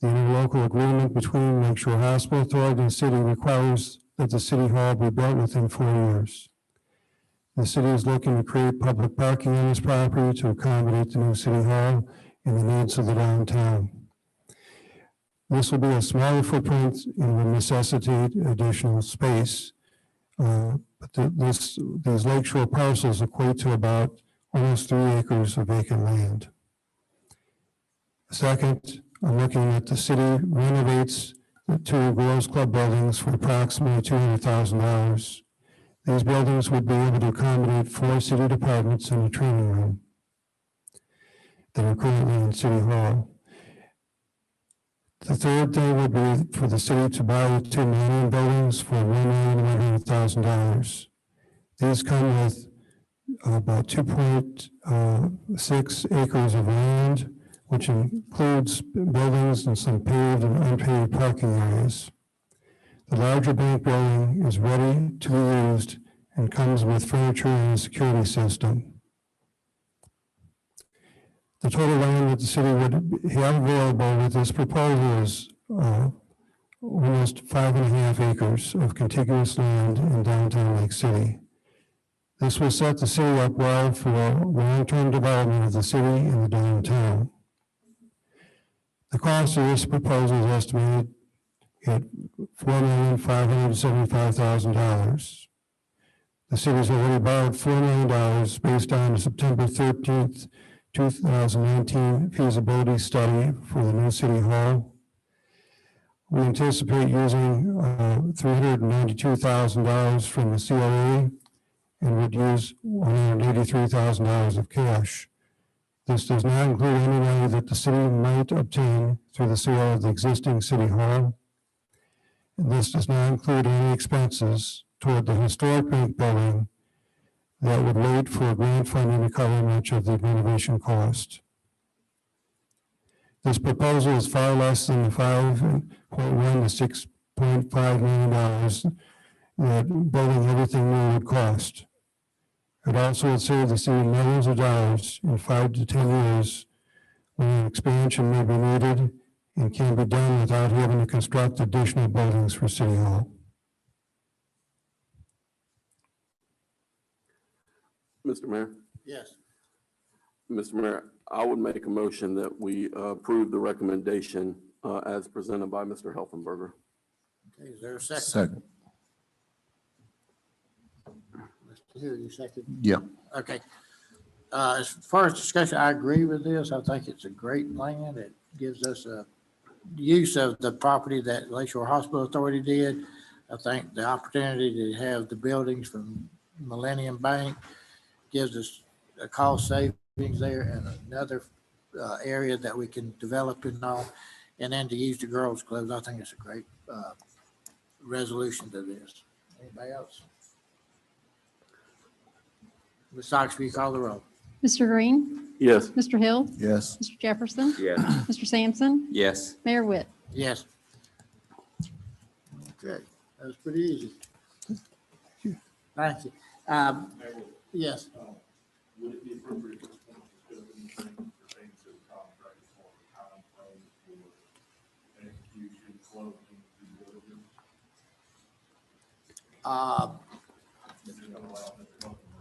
The interlocal agreement between Lakeshore Hospital Authority and the city requires that the City Hall be built within 4 years. The city is looking to create public parking on this property to accommodate the new City Hall and the needs of the downtown. This will be a smaller footprint and will necessitate additional space. But these lakeshore parcels equate to about almost 3 acres of vacant land. Second, I'm looking at the city renovates the 2 Girls Club buildings for approximately $200,000. These buildings would be able to accommodate 4 city departments and a training room that are currently in City Hall. The third thing would be for the city to buy the 2 Millennium buildings for $1,100,000. These come with about 2.6 acres of land, which includes buildings and some paved and unpaved parking areas. The larger bank building is ready to be used and comes with furniture and a security system. The total land that the city would have available with this proposal is almost 5.5 acres of contiguous land in downtown Lake City. This will set the city up well for long-term development of the city and the downtown. The cost of this proposal is estimated at $4,575,000. The city's already borrowed $4 million based on the September 13th, 2019 feasibility study for the new City Hall. We anticipate using $392,000 from the COA and would use $183,000 of cash. This does not include any money that the city might obtain through the sale of the existing City Hall. And this does not include any expenses toward the historic bank building that would wait for grant funding to cover much of the renovation cost. This proposal is far less than the $5.1 to $6.5 million that building everything new would cost. It also would save the city millions of dollars in 5 to 10 years when an expansion may be needed and can be done without having to construct additional buildings for City Hall. Mr. Mayor, Yes. Mr. Mayor, I would make a motion that we approve the recommendation as presented by Mr. Helfenberger. Okay, is there a second? Second. Mr. Hill, you second? Yeah. Okay. As far as discussion, I agree with this. I think it's a great plan. It gives us a use of the property that Lakeshore Hospital Authority did. I think the opportunity to have the buildings from Millennium Bank gives us a cost savings there and another area that we can develop and all. And then to use the girls' clubs, I think it's a great resolution to this. Anybody else? Ms. Ox, will you call the roll? Mr. Green, Yes. Mr. Hill, Yes. Mr. Jefferson, Yes. Mr. Sampson, Yes. Mayor Witt. Yes. Okay, that was pretty easy. Thank you. Yes. Would it be appropriate at this point to discuss anything pertaining to the contract or time frame for execution, closing, due diligence?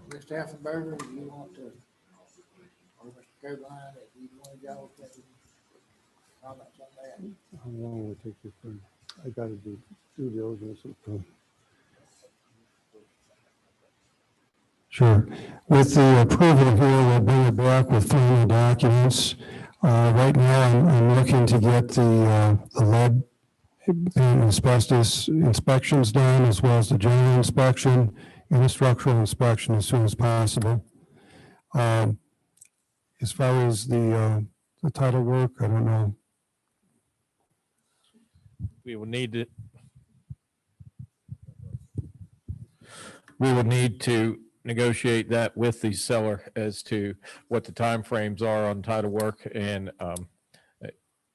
Mr. Effenberger, do you want to, or Mr. Caroline, if you want to go, comments on that? How long will it take you for, I gotta do due diligence. Sure. With the approval here, we'll bring it back with final documents. Right now, I'm looking to get the lead and asbestos inspections done, as well as the general inspection and the structural inspection as soon as possible. As far as the title work, I don't know. We would need to negotiate that with the seller as to what the timeframes are on title work and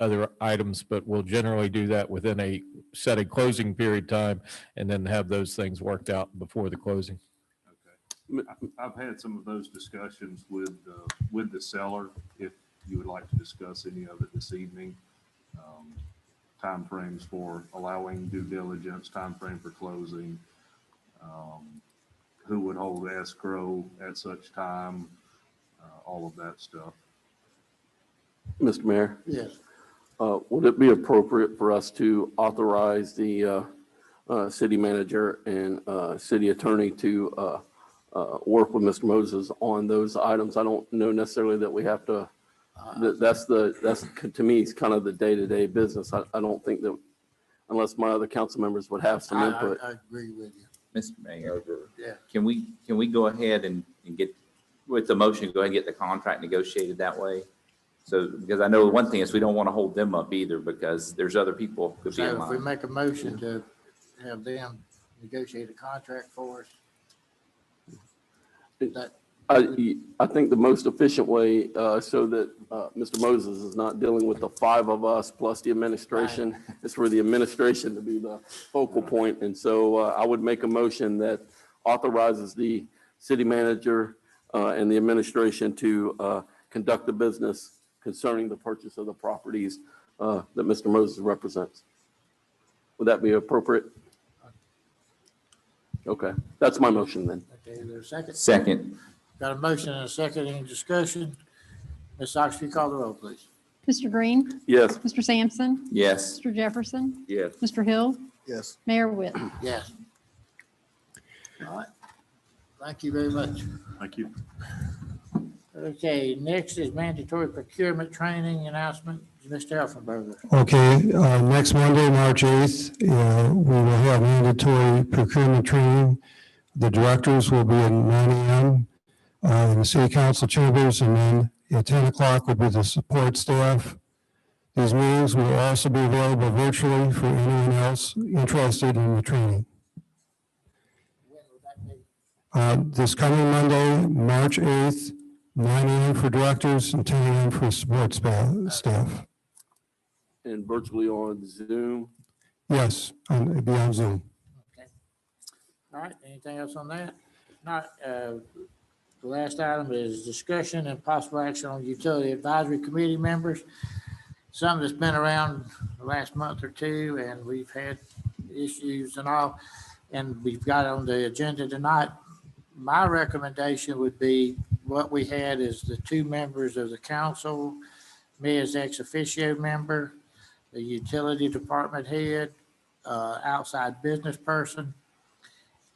other items, but we'll generally do that within a set a closing period time and then have those things worked out before the closing. Okay. I've had some of those discussions with the seller. If you would like to discuss any of it this evening, timeframes for allowing due diligence, timeframe for closing, who would hold escrow at such time, all of that stuff. Mr. Mayor? Yes. Would it be appropriate for us to authorize the city manager and city attorney to work with Mr. Moses on those items? I don't know necessarily that we have to, that's to me, it's kind of the day-to-day business. I don't think that, unless my other council members would have some input. I agree with you. Mr. Mayor, Yeah. can we go ahead and get, with the motion, go ahead and get the contract negotiated that way? So, because I know one thing is we don't want to hold them up either because there's other people could be in So if we line. make a motion to have them negotiate a contract for us, that, I think the most efficient way, so that Mr. Moses is not dealing with the five of us plus the administration, is for the administration to be the focal point. And so I would make a motion that authorizes the city manager and the administration to conduct the business concerning the purchase of the properties that Mr. Moses represents. Would that be appropriate? Okay, that's my motion then. okay, is there a second? Second. Got a motion and a second, any discussion? Ms. Ox, will you call the roll, please? Mr. Green, Yes. Mr. Sampson, Yes. Mr. Jefferson, Yes. Mr. Hill, Yes. Mayor Witt. Yes. All right, thank you very much. Thank you. Okay, next is mandatory procurement training announcement, Mr. Elfenberger. Okay, next Monday, March 8th, we will have mandatory procurement training. The directors will be at 9 a.m. In the city council chambers, and then at 10 o'clock will be the support staff. These meetings will also be available virtually for anyone else interested in the training. When will that be? This coming Monday, March 8th, 9 a.m. for directors and 10 a.m. for support staff. And virtually on Zoom. Yes, it'll be on Zoom. Okay. All right, anything else on that? If not, the last item is discussion and possible action on utility advisory committee members. Some that's been around the last month or two, and we've had issues and all, and we've got on the agenda tonight, my recommendation would be what we had is the two members of the council, me as ex officio member, the utility department head, outside business person.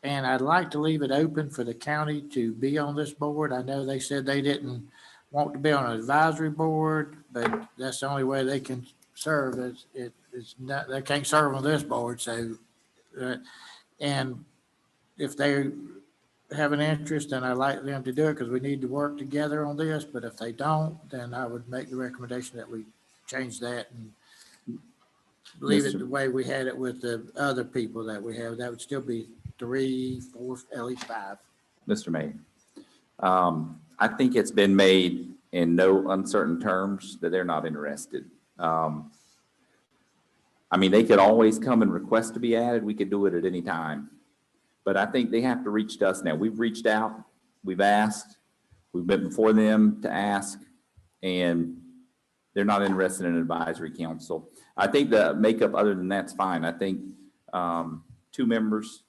And I'd like to leave it open for the county to be on this board. I know they said they didn't want to be on an advisory board, but that's the only way they can serve. It's not, they can't serve on this board, so, and if they have an interest, then I'd like them to do it because we need to work together on this. But if they don't, then I would make the recommendation that we change that and leave it the way we had it with the other people that we have. That would still be 3, 4, at least 5. Mr. Mayor, I think it's been made in no uncertain terms that they're not interested. I mean, they could always come and request to be added. We could do it at any time. But I think they have to reach to us now. We've reached out, we've asked, we've been before them to ask, and they're not interested in an advisory council. I think the makeup other than that's fine. I think 2 members,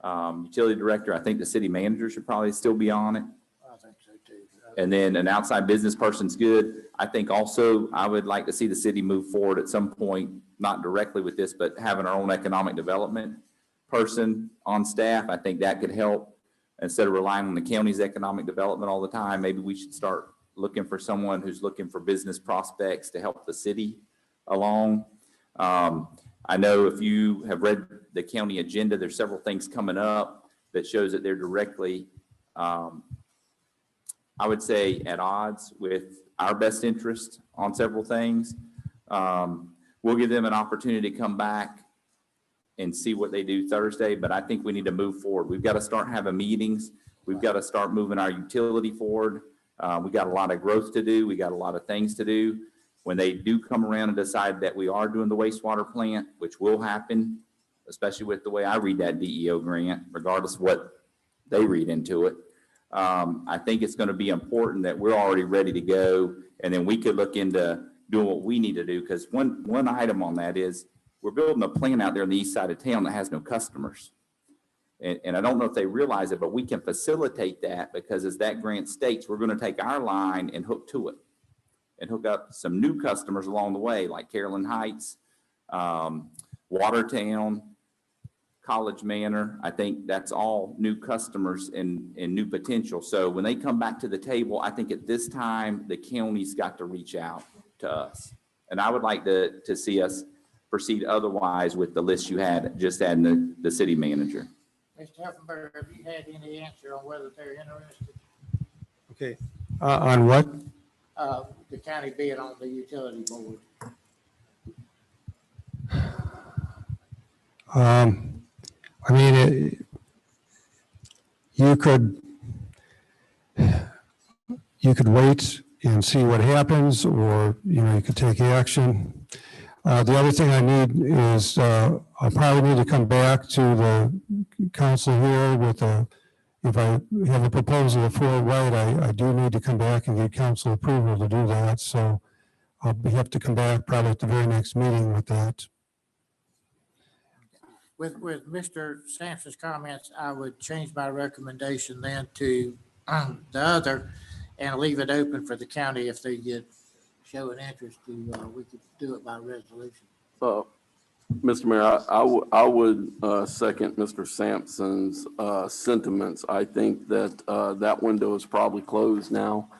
utility director, I think the city manager should probably still be on it. I think so too. And then an outside business person's good. I think also I would like to see the city move forward at some point, not directly with this, but having our own economic development person on staff. I think that could help instead of relying on the county's economic development all the time. Maybe we should start looking for someone who's looking for business prospects to help the city along. I know if you have read the county agenda, there's several things coming up that shows that they're directly, I would say, at odds with our best interest on several things. We'll give them an opportunity to come back and see what they do Thursday, but I think we need to move forward. We've got to start having meetings. We've got to start moving our utility forward. We got a lot of growth to do. We got a lot of things to do. When they do come around and decide that we are doing the wastewater plant, which will happen, especially with the way I read that DEO grant, regardless of what they read into it, I think it's going to be important that we're already ready to go, and then we could look into doing what we need to do. Because one item on that is we're building a plant out there on the east side of town that has no customers. And I don't know if they realize it, but we can facilitate that because as that grant states, we're going to take our line and hook to it and hook up some new customers along the way, like Carolyn Heights, Watertown, College Manor. I think that's all new customers and new potential. So when they come back to the table, I think at this time, the county's got to reach out to us. And I would like to see us proceed otherwise with the list you had, just adding the city manager. Mr. Helfenberg, have you had any answer on whether they're interested? Okay, on what? The county being on the utility board? I mean, you could wait and see what happens, or, you could take action. The other thing I need is, I'll probably need to come back to the council here with if I have a proposal for White, I do need to come back and get council approval to do that. So I'll have to come back probably at the very next meeting with that. With Mr. Sampson's comments, I would change my recommendation then to the other and leave it open for the county if they show an interest to, we could do it by resolution. Mr. Mayor, I would second Mr. Sampson's sentiments. I think that that window is probably closed now.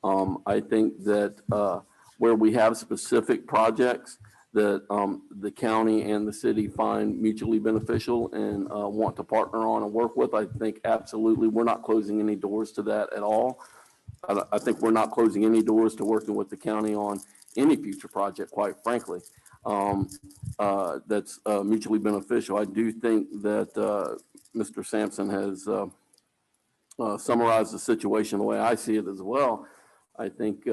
I think that where we have specific projects that the county and the city find mutually beneficial and want to partner on and work with, I think absolutely we're not closing any doors to that at all. I think we're not closing any doors to working with the county on any future project, quite frankly, that's mutually beneficial. I do think that Mr. Sampson has summarized the situation the way I see it as well. I think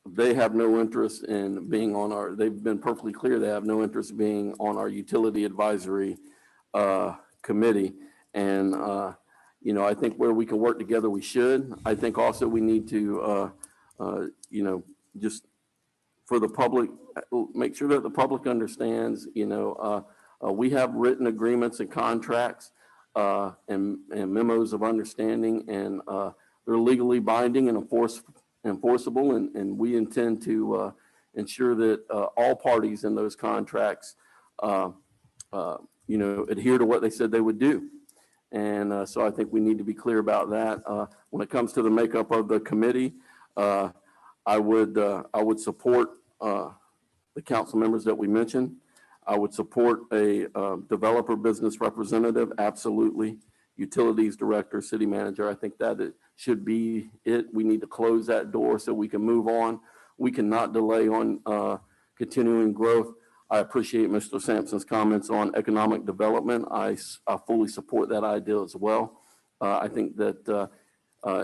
they have no interest in being on they've been perfectly clear they have no interest in being on our utility advisory committee. And I think where we can work together, we should. I think also we need to, just for the public, make sure that the public understands, we have written agreements and contracts and memos of understanding, and they're legally binding and enforceable, and we intend to ensure that all parties in those contracts, adhere to what they said they would do. And so I think we need to be clear about that. When it comes to the makeup of the committee, I would support the council members that we mentioned. I would support a developer business representative, absolutely. Utilities director, city manager, I think that it should be it. We need to close that door so we can move on. We cannot delay on continuing growth. I appreciate Mr. Sampson's comments on economic development. I fully support that idea as well. I think that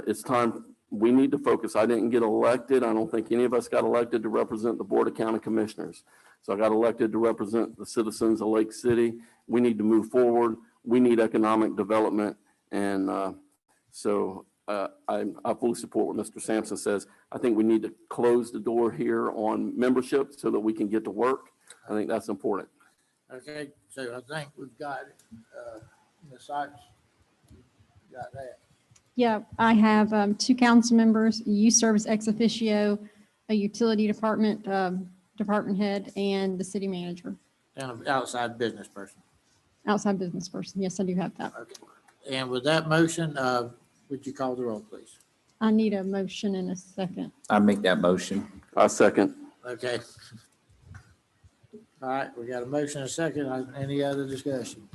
it's time, we need to focus. I didn't get elected. I don't think any of us got elected to represent the Board of County Commissioners. So I got elected to represent the citizens of Lake City. We need to move forward. We need economic development. And so I fully support what Mr. Sampson says. I think we need to close the door here on membership so that we can get to work. I think that's important. Okay, so I think we've got it. Ms. Sykes, got that. Yeah, I have 2 council members. You serve as ex officio, a utility department head, and the city manager. And an outside business person. Outside business person. Yes, I do have that. Okay. And with that motion, would you call the roll, please? I need a motion in a second. I make that motion. I second. Okay. All right, we got a motion and a second. Any other discussion?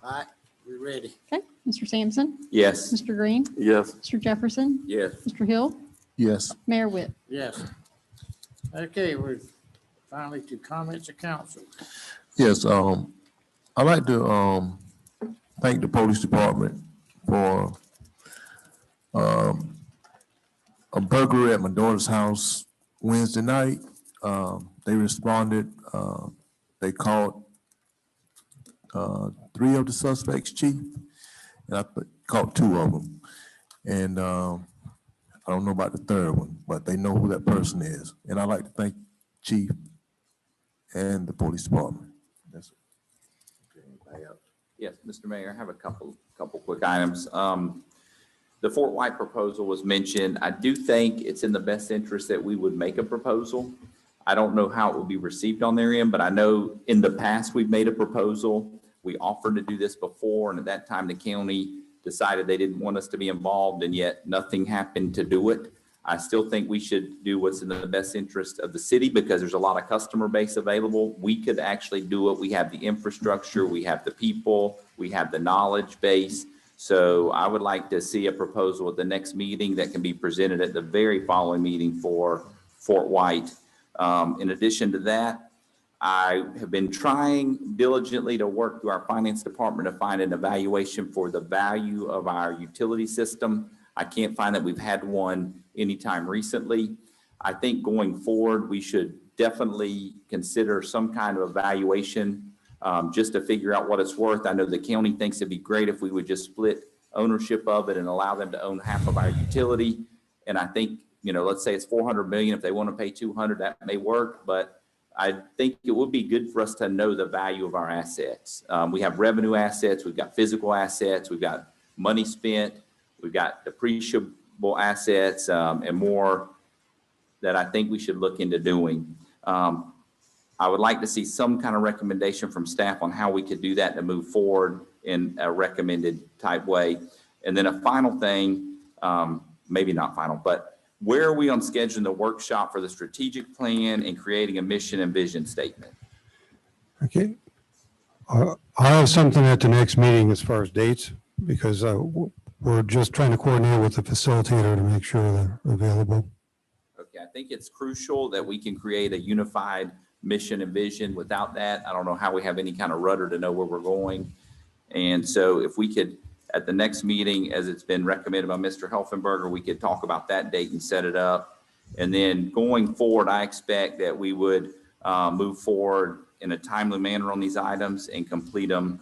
All right, we're ready. Okay, Mr. Sampson, Yes. Mr. Green, Yes. Mr. Jefferson, Yes. Mr. Hill, Yes. Mayor Witt. Yes. Okay, we're finally to comments of council. Yes, I'd like to thank the police department for a burglary at my daughter's house Wednesday night. They responded. They caught 3 of the suspects, Chief, and I caught 2 of them. And I don't know about the 3rd one, but they know who that person is. And I'd like to thank Chief and the police department. That's it. Anybody else? Yes, Mr. Mayor, I have a couple quick items. The Fort White proposal was mentioned. I do think it's in the best interest that we would make a proposal. I don't know how it will be received on their end, but I know in the past we've made a proposal. We offered to do this before, and at that time the county decided they didn't want us to be involved, and yet nothing happened to do it. I still think we should do what's in the best interest of the city because there's a lot of customer base available. We could actually do it. We have the infrastructure, we have the people, we have the knowledge base. So I would like to see a proposal at the next meeting that can be presented at the very following meeting for Fort White. In addition to that, I have been trying diligently to work through our finance department to find an evaluation for the value of our utility system. I can't find that we've had one anytime recently. I think going forward, we should definitely consider some kind of evaluation just to figure out what it's worth. I know the county thinks it'd be great if we would just split ownership of it and allow them to own half of our utility. And I think, let's say it's 400 million. If they want to pay 200, that may work. But I think it would be good for us to know the value of our assets. We have revenue assets. We've got physical assets. We've got money spent. We've got depreciable assets and more that I think we should look into doing. I would like to see some kind of recommendation from staff on how we could do that to move forward in a recommended type way. And then a final thing, maybe not final, but where are we on scheduling the workshop for the strategic plan and creating a mission and vision statement? Okay. I'll have something at the next meeting as far as dates, because we're just trying to coordinate with the facilitator to make sure they're available. Okay, I think it's crucial that we can create a unified mission and vision. Without that, I don't know how we have any kind of rudder to know where we're going. And so if we could, at the next meeting, as it's been recommended by Mr. Helfenberger, we could talk about that date and set it up. And then going forward, I expect that we would move forward in a timely manner on these items and complete them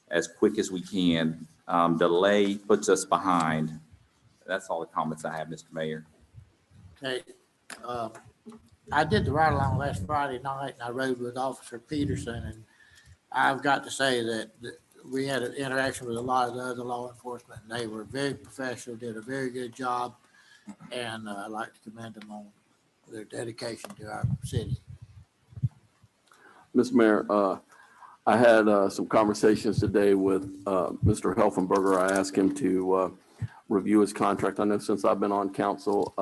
as quick as we can. Delay puts us behind. That's all the comments I have, Mr. Mayor. Okay. I did the ride along last Friday night and I rode with Officer Peterson, and I've got to say that we had an interaction with a lot of the other law enforcement, and they were very professional, did a very good job. And I'd like to commend them on their dedication to our city. Mr. Mayor, I had some conversations today with Mr. Helfenberger. I asked him to review his contract. I know since I've been on council,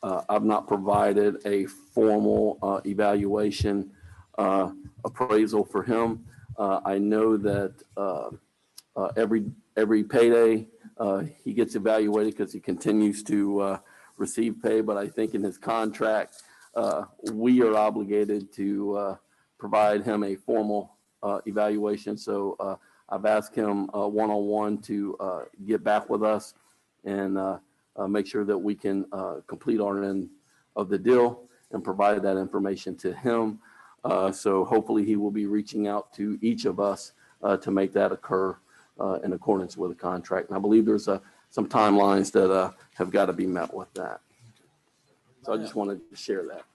I've not provided a formal evaluation appraisal for him. I know that every payday he gets evaluated because he continues to receive pay. But I think in his contract, we are obligated to provide him a formal evaluation. So I've asked him one-on-one to get back with us and make sure that we can complete our end of the deal and provide that information to him. So hopefully he will be reaching out to each of us to make that occur in accordance with the contract. And I believe there's some timelines that have got to be met with that. So I just wanted to share that.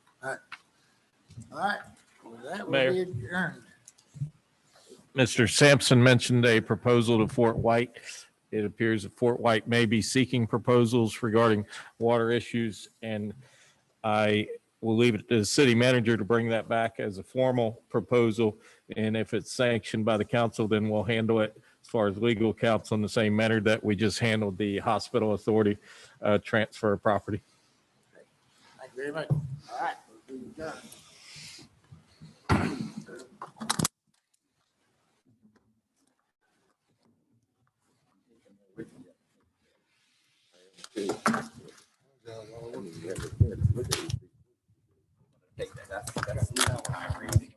All right. With that, Mayor. we'll be adjourned. Mr. Sampson mentioned a proposal to Fort White. It appears that Fort White may be seeking proposals regarding water issues, and I will leave it to the city manager to bring that back as a formal proposal. And if it's sanctioned by the council, then we'll handle it as far as legal counsel in the same manner that we just handled the hospital authority transfer of property. Thank you very much. All right. We'll be adjourned. Take that. That's